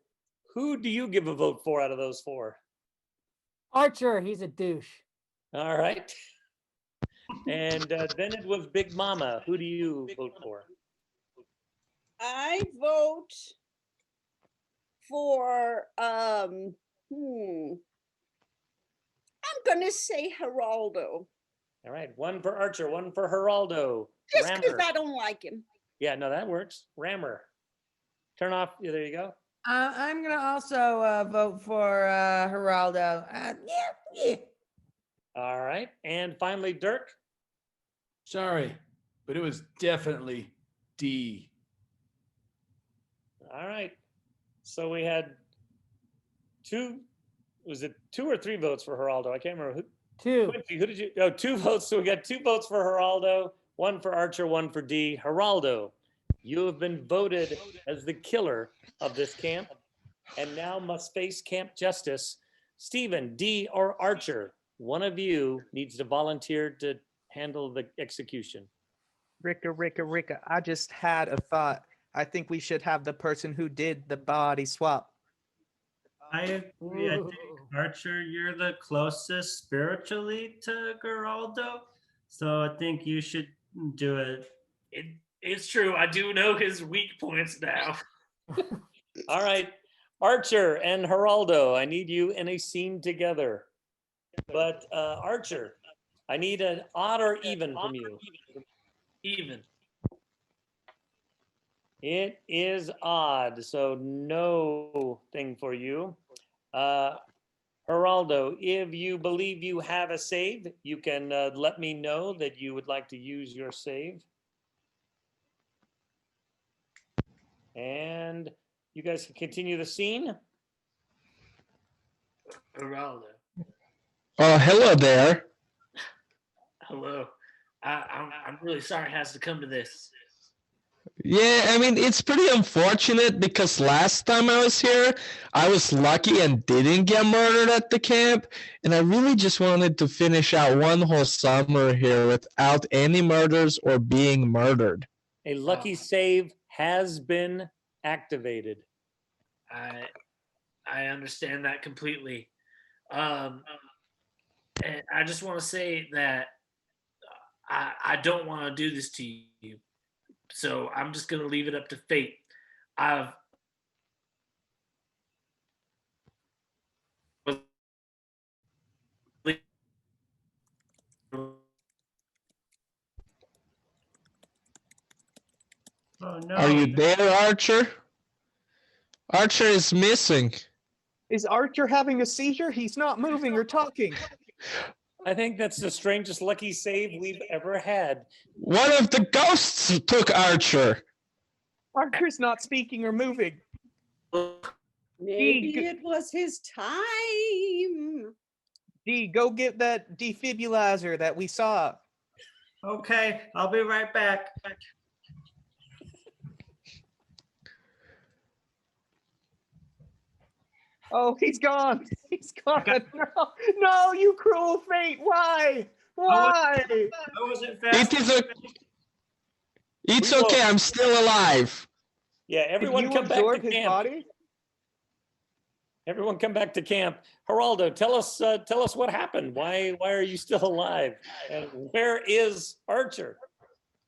Who do you give a vote for out of those 4? Archer, he's a douche. All right. And then it was Big Mama. Who do you vote for? I vote for I'm gonna say Geraldo. All right, 1 for Archer, 1 for Geraldo. Just because Rammer. I don't like him. Yeah, no, that works. Rammer. Turn off. Yeah, there you go. I'm gonna also vote for Geraldo. Yeah. All right. And finally, Dirk. Sorry, but it was definitely D. All right. So we had 2, was it 2 or 3 votes for Geraldo? I can't remember. 2. Quincy, who did you? Oh, 2 votes. So we got 2 votes for Geraldo, 1 for Archer, 1 for D. Geraldo, you have been voted as the killer of this camp and now must face camp justice. Stephen, D, or Archer, one of you needs to volunteer to handle the execution. Ricka, I just had a thought. I think we should have the person who did the body swap. I agree. I think, Archer, you're the closest spiritually to Geraldo. So I think you should do it. It's true. I do know his weak points now. All right, Archer and Geraldo, I need you in a scene together. But Archer, I need an odd or even from you. Even. It is odd, so no thing for you. Geraldo, if you believe you have a save, you can let me know that you would like to use your save. And you guys can continue the scene. Geraldo. Oh, hello there. Hello. I'm really sorry it has to come to this. Yeah, I mean, it's pretty unfortunate because last time I was here, I was lucky and didn't get murdered at the camp. And I really just wanted to finish out one whole summer here without any murders or being murdered. A lucky save has been activated. I understand that completely. And I just want to say that I don't want to do this to you. So I'm just going to leave it up to fate. no. Are you there, Archer? Archer is missing. Is Archer having a seizure? He's not moving or talking. I think that's the strangest lucky save we've ever had. One of the ghosts took Archer. Archer's not speaking or moving. Maybe it was his time. D, go get that defibrillator that we saw. Okay, I'll be right back. Oh, he's gone. He's gone. No, no, you cruel fate. Why? Why? I wasn't fast. It's okay. I'm still alive. Yeah, everyone Did you come back absorb to his camp. body? Everyone come back to camp. Geraldo, tell us what happened. Why are you still alive? And where is Archer?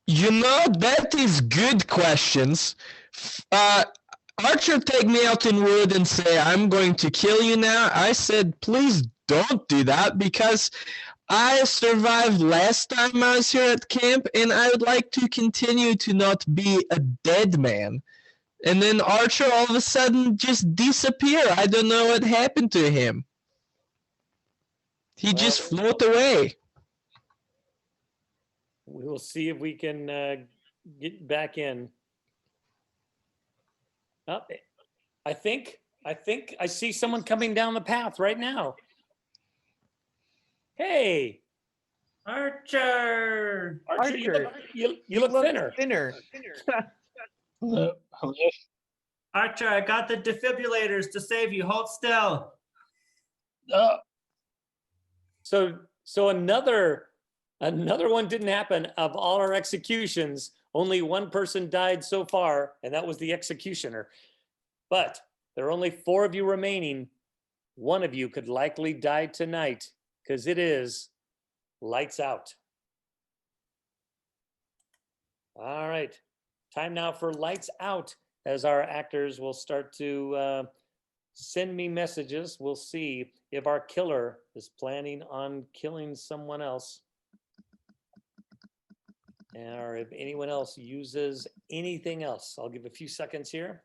You know, that is good questions. Archer take me out in wood and say, I'm going to kill you now. I said, please don't do that because I survived last time I was here at camp and I would like to continue to not be a dead man. And then Archer all of a sudden just disappeared. I don't know what happened to him. He just float away. We will see if we can get back in. Oh, I think I see someone coming down the path right now. Hey, Archer. Archer, you look thinner. Hello. Archer, I got the defibrillators to save you. Hold still. So another one didn't happen. Of all our executions, only one person died so far, and that was the executioner. But there are only 4 of you remaining. One of you could likely die tonight because it is lights out. All right, time now for lights out as our actors will start to send me messages. We'll see if our killer is planning on killing someone else. Or if anyone else uses anything else. I'll give a few seconds here.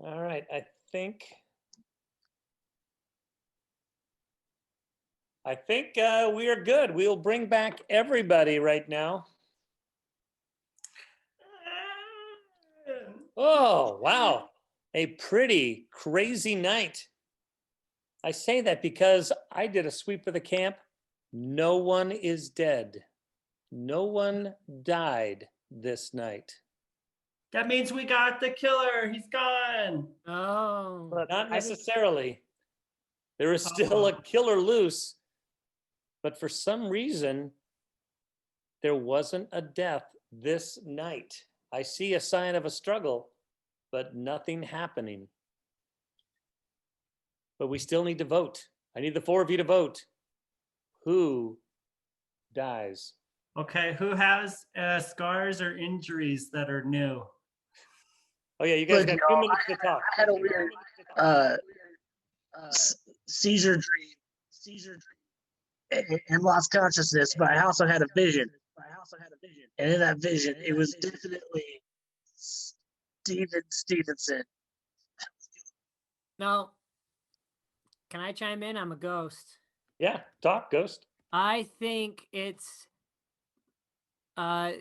All right, I think we are good. We'll bring back everybody right now. Oh, wow. A pretty crazy night. I say that because I did a sweep of the camp. No one is dead. No one died this night. That means we got the killer. He's gone. Oh. Not necessarily. There is still a killer loose. But for some reason, there wasn't a death this night. I see a sign of a struggle, but nothing happening. But we still need to vote. I need the 4 of you to vote. Who dies? Okay, who has scars or injuries that are new? Oh yeah, you guys got 2 minutes to talk. I had a weird seizure dream and lost consciousness, but I also had a vision. And in that vision, it was definitely Stevenson. No. Can I chime in? I'm a ghost. Yeah, talk, Ghost. I think it's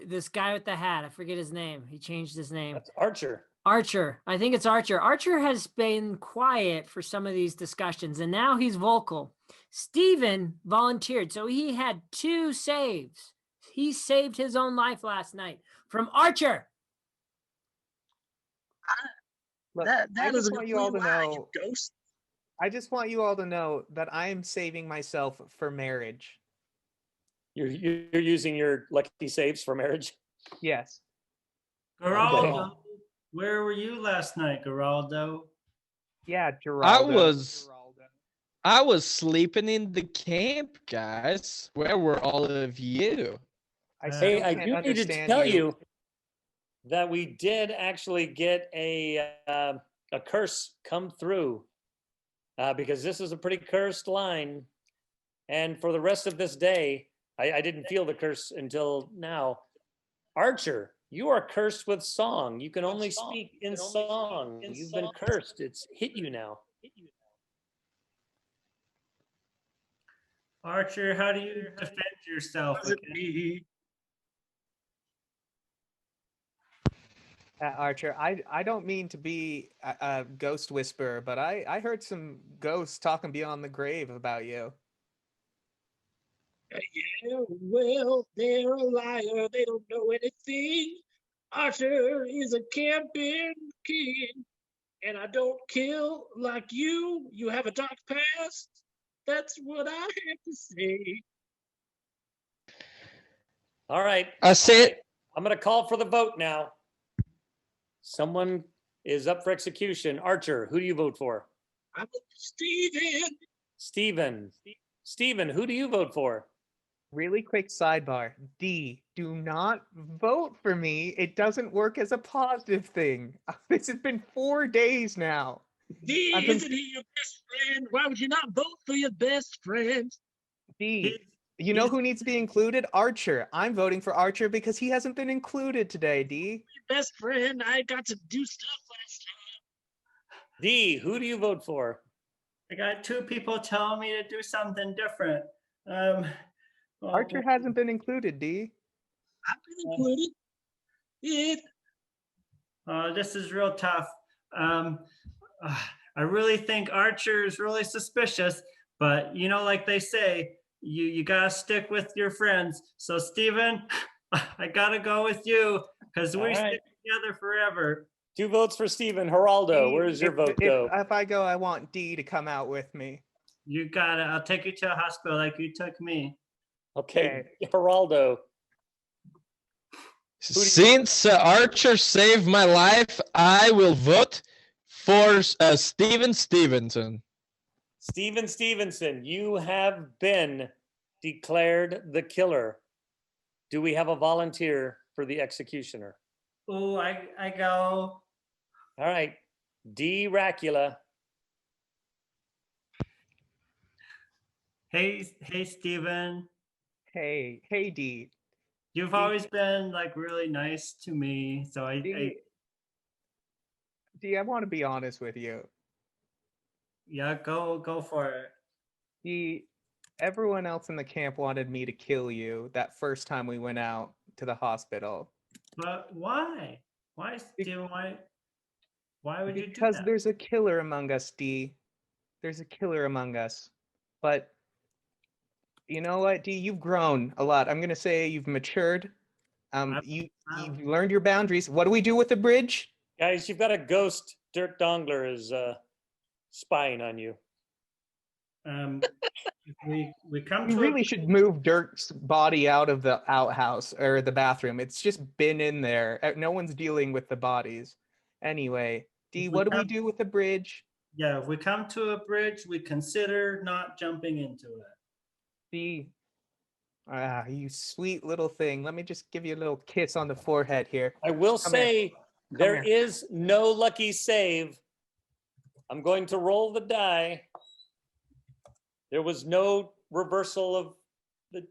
this guy with the hat. I forget his name. He changed his name. That's Archer. Archer. I think it's Archer. Archer has been quiet for some of these discussions, and now he's vocal. Steven volunteered, so he had 2 saves. He saved his own life last night from Archer. Look, That I is just a want you all to complete lie, know. you ghost. I just want you all to know that I am saving myself for marriage. You're using your lucky saves for marriage. Yes. Geraldo, where were you last night, Geraldo? Yeah, Geraldo. I was sleeping in the camp, guys. Where were all of you? Hey, I can't do need to understand tell you that we did actually get a curse come through because this is a pretty cursed line. And for the rest of this day, I didn't feel the curse until now. Archer, you are cursed with song. You can only speak in song. You've been cursed. It's hit you now. Archer, how do you defend yourself? Was it me? Archer, I don't mean to be a ghost whisperer, but I heard some ghosts talking beyond the grave about you. Yeah, well, they're a liar. They don't know anything. Archer is a camping king, and I don't kill like you. You have a dark past. That's what I have to say. All right. I said, I'm going to call for the vote now. Someone is up for execution. Archer, who do you vote for? I vote for Steven. Steven. Steven, who do you vote for? Really quick sidebar. D, do not vote for me. It doesn't work as a positive thing. This has been 4 days now. D, I've been- isn't he your best friend? Why would you not vote for your best friend? D, you know who needs to be included? Archer. I'm voting for Archer because he hasn't been included today, D. Your best friend. I got to do stuff last time. D, who do you vote for? I got 2 people telling me to do something different. Archer hasn't been included, D. I've been included. Yeah. This is real tough. I really think Archer is really suspicious, but you know, like they say, you gotta stick with your friends. So Steven, I gotta go with you because we stick together forever. 2 votes for Steven. Geraldo, D, where does your vote if, go? If I go, I want D to come out with me. You got it. I'll take you to a hospital like you took me. Okay, Geraldo. since Archer saved my life, I will vote for Steven Stevenson. Steven Stevenson, you have been declared the killer. Do we have a volunteer for the executioner? Oh, I go. All right, D. Racula. Hey, Steven. Hey, D. You've always been like really nice to me. So D, I want to be honest with you. Yeah, go for it. D, everyone else in the camp wanted me to kill you that first time we went out to the hospital. But why? Why, Steven? Why would you do that? Because there's a killer among us, D. There's a killer among us. But you know what, D? You've grown a lot. I'm gonna say you've matured. You've learned your boundaries. What do we do with the bridge? Guys, you've got a ghost. Dirk Dongler is spying on you. We come You to really should move Dirk's body out of the outhouse or the bathroom. It's just been in there. No one's dealing with the bodies. Anyway, D, what do we do with the bridge? Yeah, if we come to a bridge, we consider not jumping into it. D, you sweet little thing. Let me just give you a little kiss on the forehead here. I will Come say there here. is no lucky save. I'm going to roll the die. There was no reversal of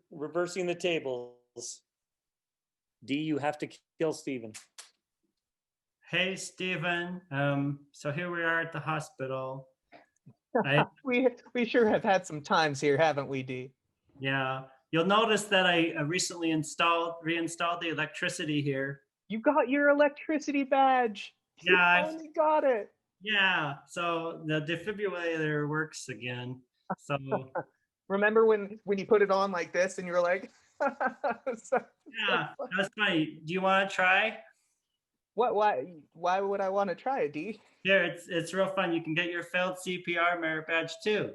reversing the tables. D, you have to kill Steven. Hey, Steven. So here we are at the hospital. We sure have had some times here, haven't we, D? Yeah. You'll notice that I recently reinstalled the electricity here. You got your electricity badge. Yeah, You finally got it. Yeah. So the defibrillator works again. So remember when you put it on like this and you were like, yeah, that's funny. Do you want to try? What? Why would I want to try it, D? Here, it's real fun. You can get your failed CPR merit badge too.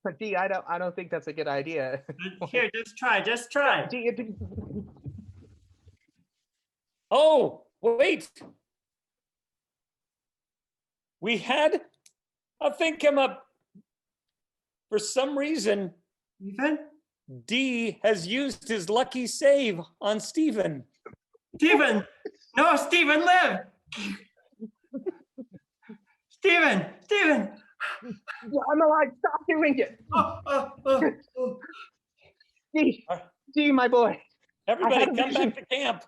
But D, I don't think that's a good idea. Here, just try. D, Oh, wait. We had a thing come up. For some reason, Even D has used his lucky save on Steven. Steven! No, Steven, live! Steven! Steven! I'm alive. Stop doing it. D, my boy. Everybody, a come vision. back to camp.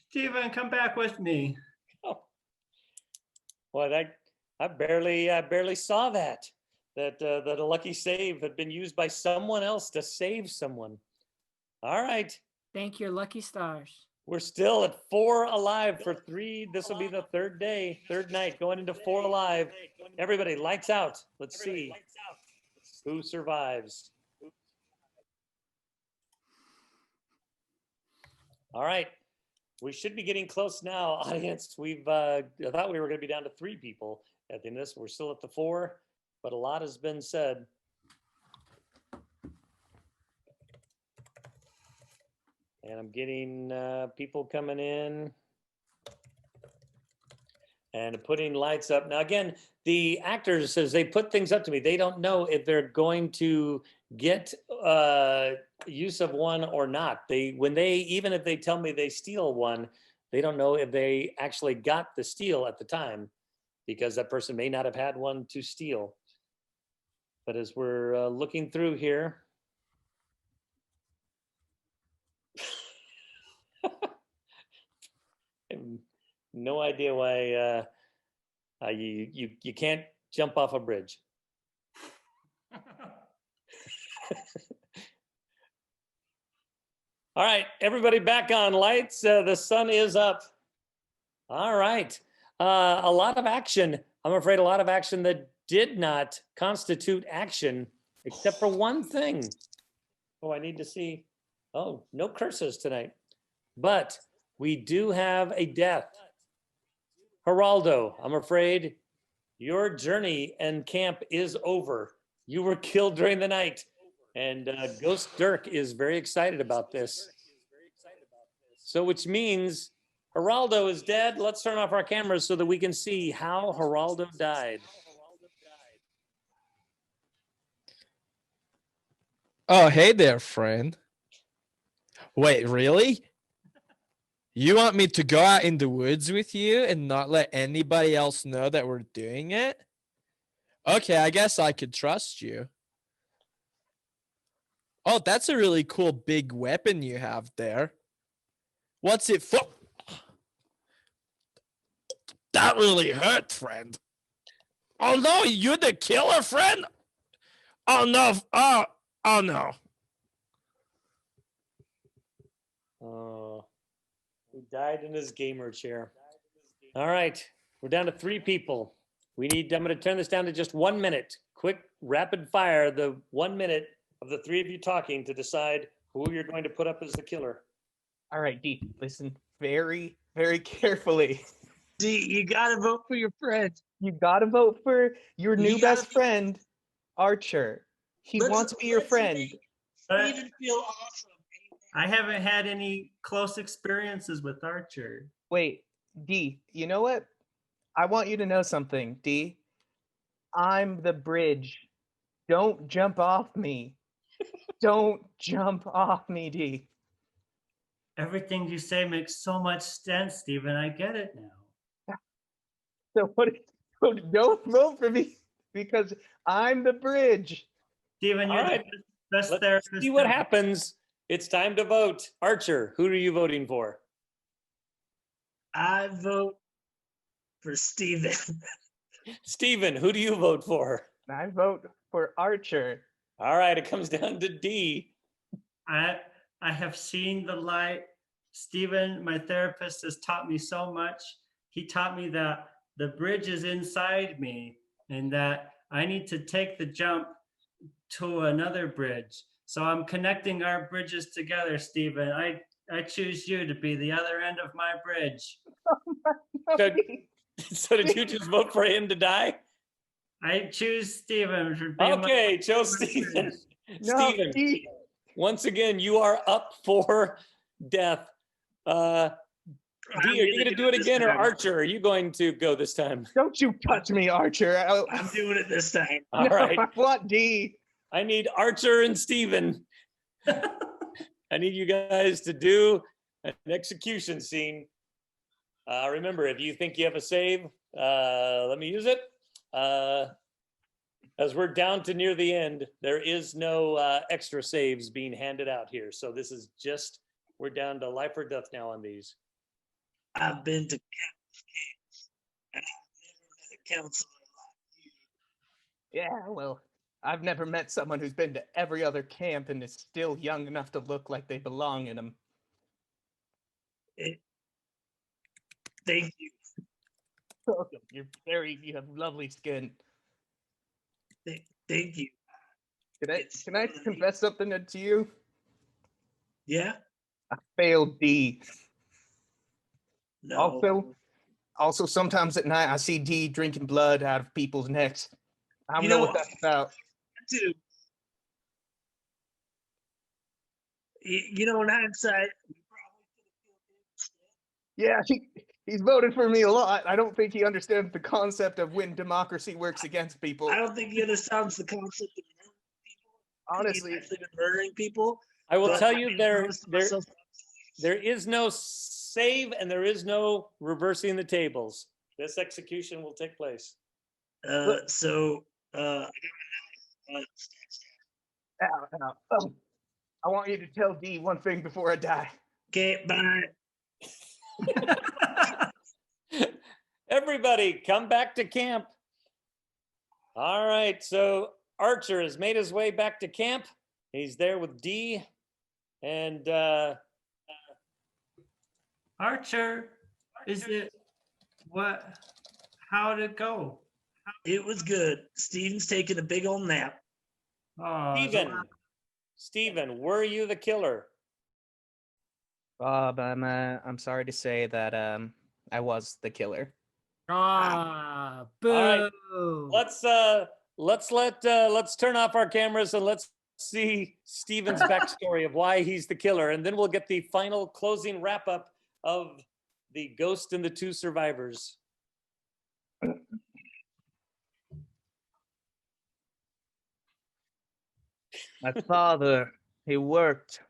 Steven, come back with me. Oh. Well, I barely saw that a lucky save had been used by someone else to save someone. All right. Thank your lucky stars. We're still at 4 alive for 3. This will be the third night, going into 4 alive. Everybody, lights out. Let's see who survives. All right. We should be getting close now, audience. I thought we were going to be down to 3 people at the end of this. We're still at the 4, but a lot has been said. And I'm getting people coming in and putting lights up. Now, again, the actors, as they put things up to me, they don't know if they're going to get use of one or not. Even if they tell me they steal one, they don't know if they actually got the steal at the time, because that person may not have had one to steal. But as we're looking through here, I have no idea why you can't jump off a bridge. All right, everybody back on lights. The sun is up. All right. A lot of action. I'm afraid a lot of action that did not constitute action, except for one thing. Oh, I need to see. Oh, no curses tonight. But we do have a death. Geraldo, I'm afraid your journey and camp is over. You were killed during the night. And Ghost Dirk is very excited about this. So which means Geraldo is dead. Let's turn off our cameras so that we can see how Geraldo died. Oh, hey there, friend. Wait, really? You want me to go out in the woods with you and not let anybody else know that we're doing it? Okay, I guess I could trust you. Oh, that's a really cool big weapon you have there. What's it for? That really hurt, friend. Oh no, you're the killer, friend? Oh no, oh no. Oh, he died in his gamer chair. All right, we're down to 3 people. I'm going to turn this down to just 1 minute. Quick, rapid fire, the 1 minute of the 3 of you talking to decide who you're going to put up as the killer. All right, D, listen very, very carefully. D, you gotta vote for your friend. You gotta vote for your new You gotta best friend, Archer. He wants to be your friend. Even feel awesome. I haven't had any close experiences with Archer. Wait, D, you know what? I want you to know something, D. I'm the bridge. Don't jump off me. Don't jump off me, D. Everything you say makes so much sense, Steven. I get it now. So don't vote for me because I'm the bridge. Steven, you're right. the best Let's therapist. see what ever. happens. It's time to vote. Archer, who are you voting for? I vote for Steven. Steven, who do you vote for? I vote for Archer. All right, it comes down to D. I have seen the light. Steven, my therapist, has taught me so much. He taught me that the bridge is inside me and that I need to take the jump to another bridge. So I'm connecting our bridges together, Steven. I choose you to be the other end of my bridge. So did you just vote for him to die? I choose Steven. For being Okay, chose Steven. No, Steven, D. once again, you are up for death. D, are you going to do it again, or Archer? Are you going to go this time? Don't you touch me, Archer. I'm doing it this time. All No, right. I want D. I need Archer and Steven I need you guys to do an execution scene. Remember, if you think you have a save, let me use it. As we're down to near the end, there is no extra saves being handed out here. So this is just, we're down to life or death now on these. I've been to countless camps, and I've never met a counselor like you. Yeah, well, I've never met someone who's been to every other camp and is still young enough to look like they belong in them. Thank you. Welcome. You have lovely skin. Thank you. Can I confess something to you? Yeah? I failed D. No. Also, sometimes at night I see D drinking blood out of people's necks. I don't You know know, what that's about. Too. You know, in hindsight, Yeah, he's voted for me a lot. I don't think he understands the concept of when democracy works against people. I don't think he understands the concept of murdering people. Honestly, He's actually been murdering people. I will But tell I you mean, there honest to myself, is no save and there is no reversing the tables. This execution will take place. so I want you to tell D one thing before I die. okay, bye. Everybody, come back to camp. All right, so Archer has made his way back to camp. He's there with D, and Archer, how'd it go? It was good. Steven's taking a big old nap. Oh, Steven, were you the killer? Bob, I'm sorry to say that I was the killer. Ah, boo. All right. Let's turn off our cameras and let's see Steven's backstory of why he's the killer, and then we'll get the final closing wrap up of the ghost and the two survivors. My father, he worked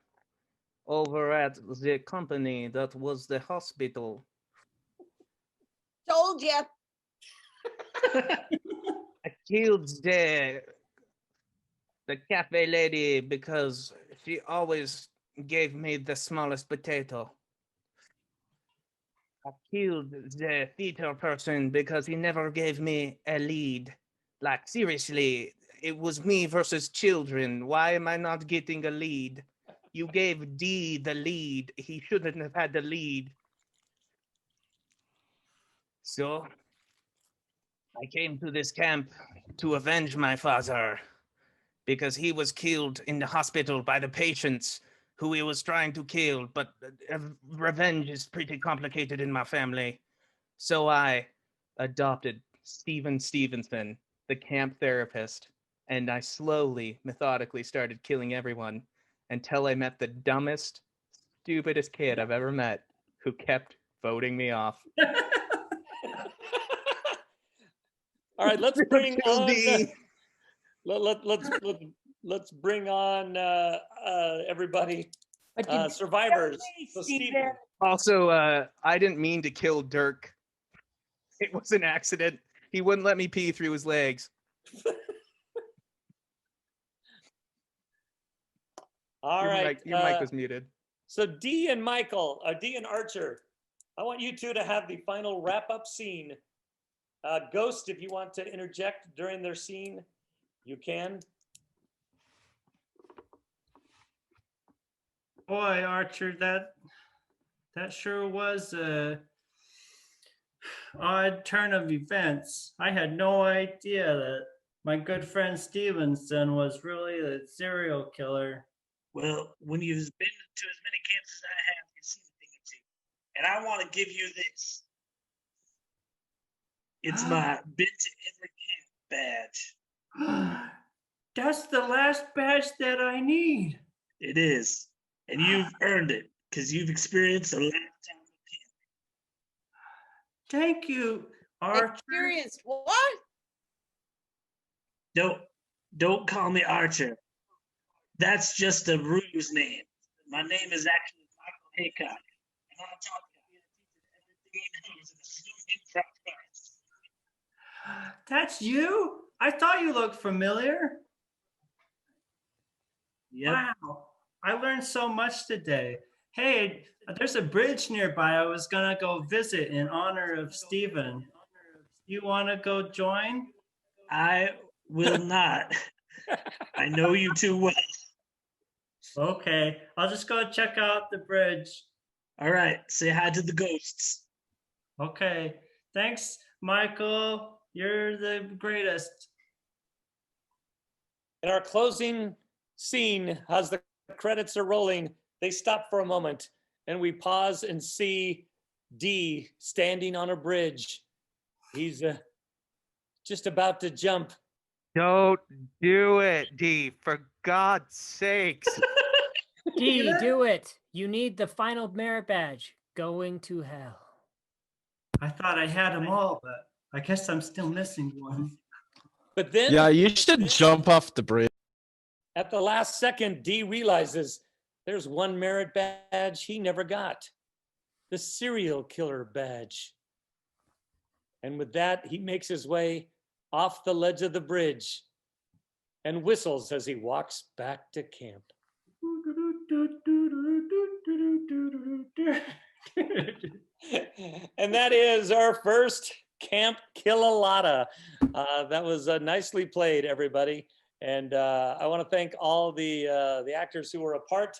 over at the company that was the hospital. Told you. I killed the cafe lady because she always gave me the smallest potato. I killed the theater person because he never gave me a lead. Like, seriously, it was me versus children. Why am I not getting a lead? You gave D the lead. He shouldn't have had the lead. So, I came to this camp to avenge my father because he was killed in the hospital by the patients who he was trying to kill, but revenge is pretty complicated in my family. So I adopted Steven Stevenson, the camp therapist, and I slowly, methodically started killing everyone until I met the dumbest, stupidest kid I've ever met who kept voting me off. All right, let's bring Kill on D. let's bring on everybody, survivors. So Steven. Also, I didn't mean to kill Dirk. It was an accident. He wouldn't let me pee through his legs. All right. Your mic was muted. So D and Archer, I want you two to have the final wrap-up scene. Ghost, if you want to interject during their scene, you can. boy, Archer, that sure was a odd turn of events. I had no idea that my good friend Stevenson was really the serial killer. Well, when you've been to as many camps as I have, you've seen a thing or two. And I want to give you this. It's my been to every camp badge. That's the last badge that I need. It is. And you've earned it because you've experienced a lifetime of camp. Thank you, Archer. Experienced what? Don't call me Archer. That's just a ruse name. My name is actually Michael Haycock. And I taught everything he knows in the zoom-in process. That's you? I thought you looked familiar. Yep. Wow. I learned so much today. Hey, there's a bridge nearby I was gonna go visit in honor of Stephen. You wanna go join? I will not. I know you too well. Okay, I'll just go check out the bridge. All right, say hi to the ghosts. Okay, thanks, Michael. You're the greatest. In our closing scene, as the credits are rolling, they stop for a moment and we pause and see Dee standing on a bridge. He's just about to jump. Don't do it, D. For God's sakes. D, do it. You need the final merit badge. Going to hell. I thought I had them all, but I guess I'm still missing one. But then Yeah, you should jump off the bridge. at the last second, Dee realizes there's one merit badge he never got, the serial killer badge. And with that, he makes his way off the ledge of the bridge and whistles as he walks back to camp. And that is our first Camp Kill-a-lotta. That was nicely played, everybody. And I want to thank all the actors who were a part.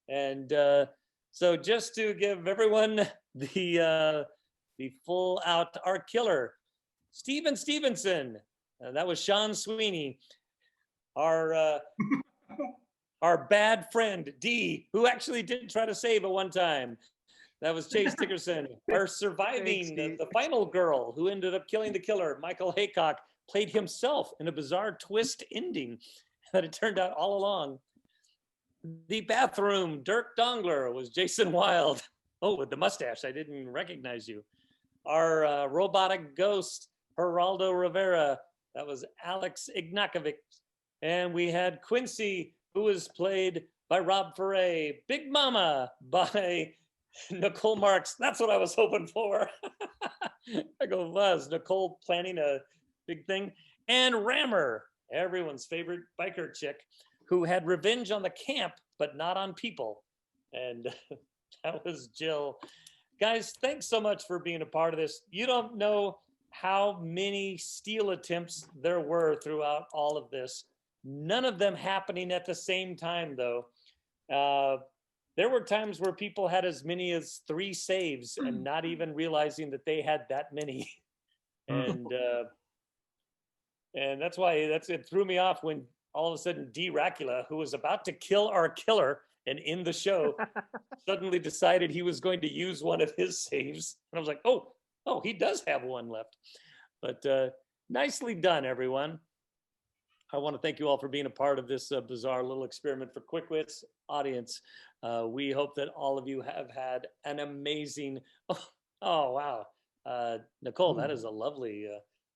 And so just to give everyone the full out art killer, Stephen Stevenson, that was Sean Sweeney. Our bad friend D, who actually did try to save at one time. That was Chase Dickerson. Our surviving, the final girl who ended up killing the killer, Michael Haycock, played himself in a bizarre twist ending that it turned out all along. The bathroom, Dirk Dongler, was Jason Wilde. Oh, with the mustache, I didn't recognize you. Our robotic ghost, Geraldo Rivera, that was Alex Ignakovic. And we had Quincy, who was played by Rob Foray. Big Mama by Nicole Marks. That's what I was hoping for. I go, was Nicole planning a big thing? And Rammer, everyone's favorite biker chick, who had revenge on the camp, but not on people. And that was Jill. Guys, thanks so much for being a part of this. You don't know how many steal attempts there were throughout all of this. None of them happening at the same time, though. There were times where people had as many as 3 saves and not even realizing that they had that many. And that's why it threw me off when all of a sudden D. Racula, who was about to kill our killer and end the show, suddenly decided he was going to use one of his saves. And I was like, oh, he does have one left. But nicely done, everyone. I want to thank you all for being a part of this bizarre little experiment for Quick Wits audience. We hope that all of you have had an amazing, oh wow. Nicole, that is a lovely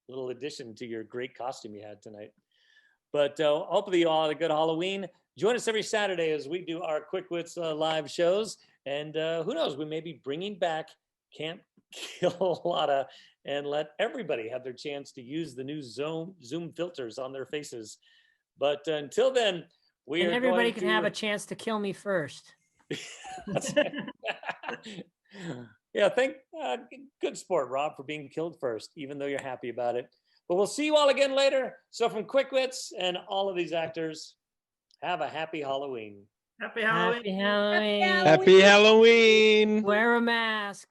little addition to your great costume you had tonight. But hopefully you all had a good Halloween. Join us every Saturday as we do our Quick Wits live shows. And who knows, we may be bringing back Camp Kill-a-lotta and let everybody have their chance to use the new Zoom filters on their faces. But until then, and everybody can have a chance to kill me first. Yeah, good sport, Rob, for being killed first, even though you're happy about it. But we'll see you all again later. So from Quick Wits and all of these actors, have a happy Halloween. Happy Halloween. Happy Halloween. Happy Halloween. Wear a mask.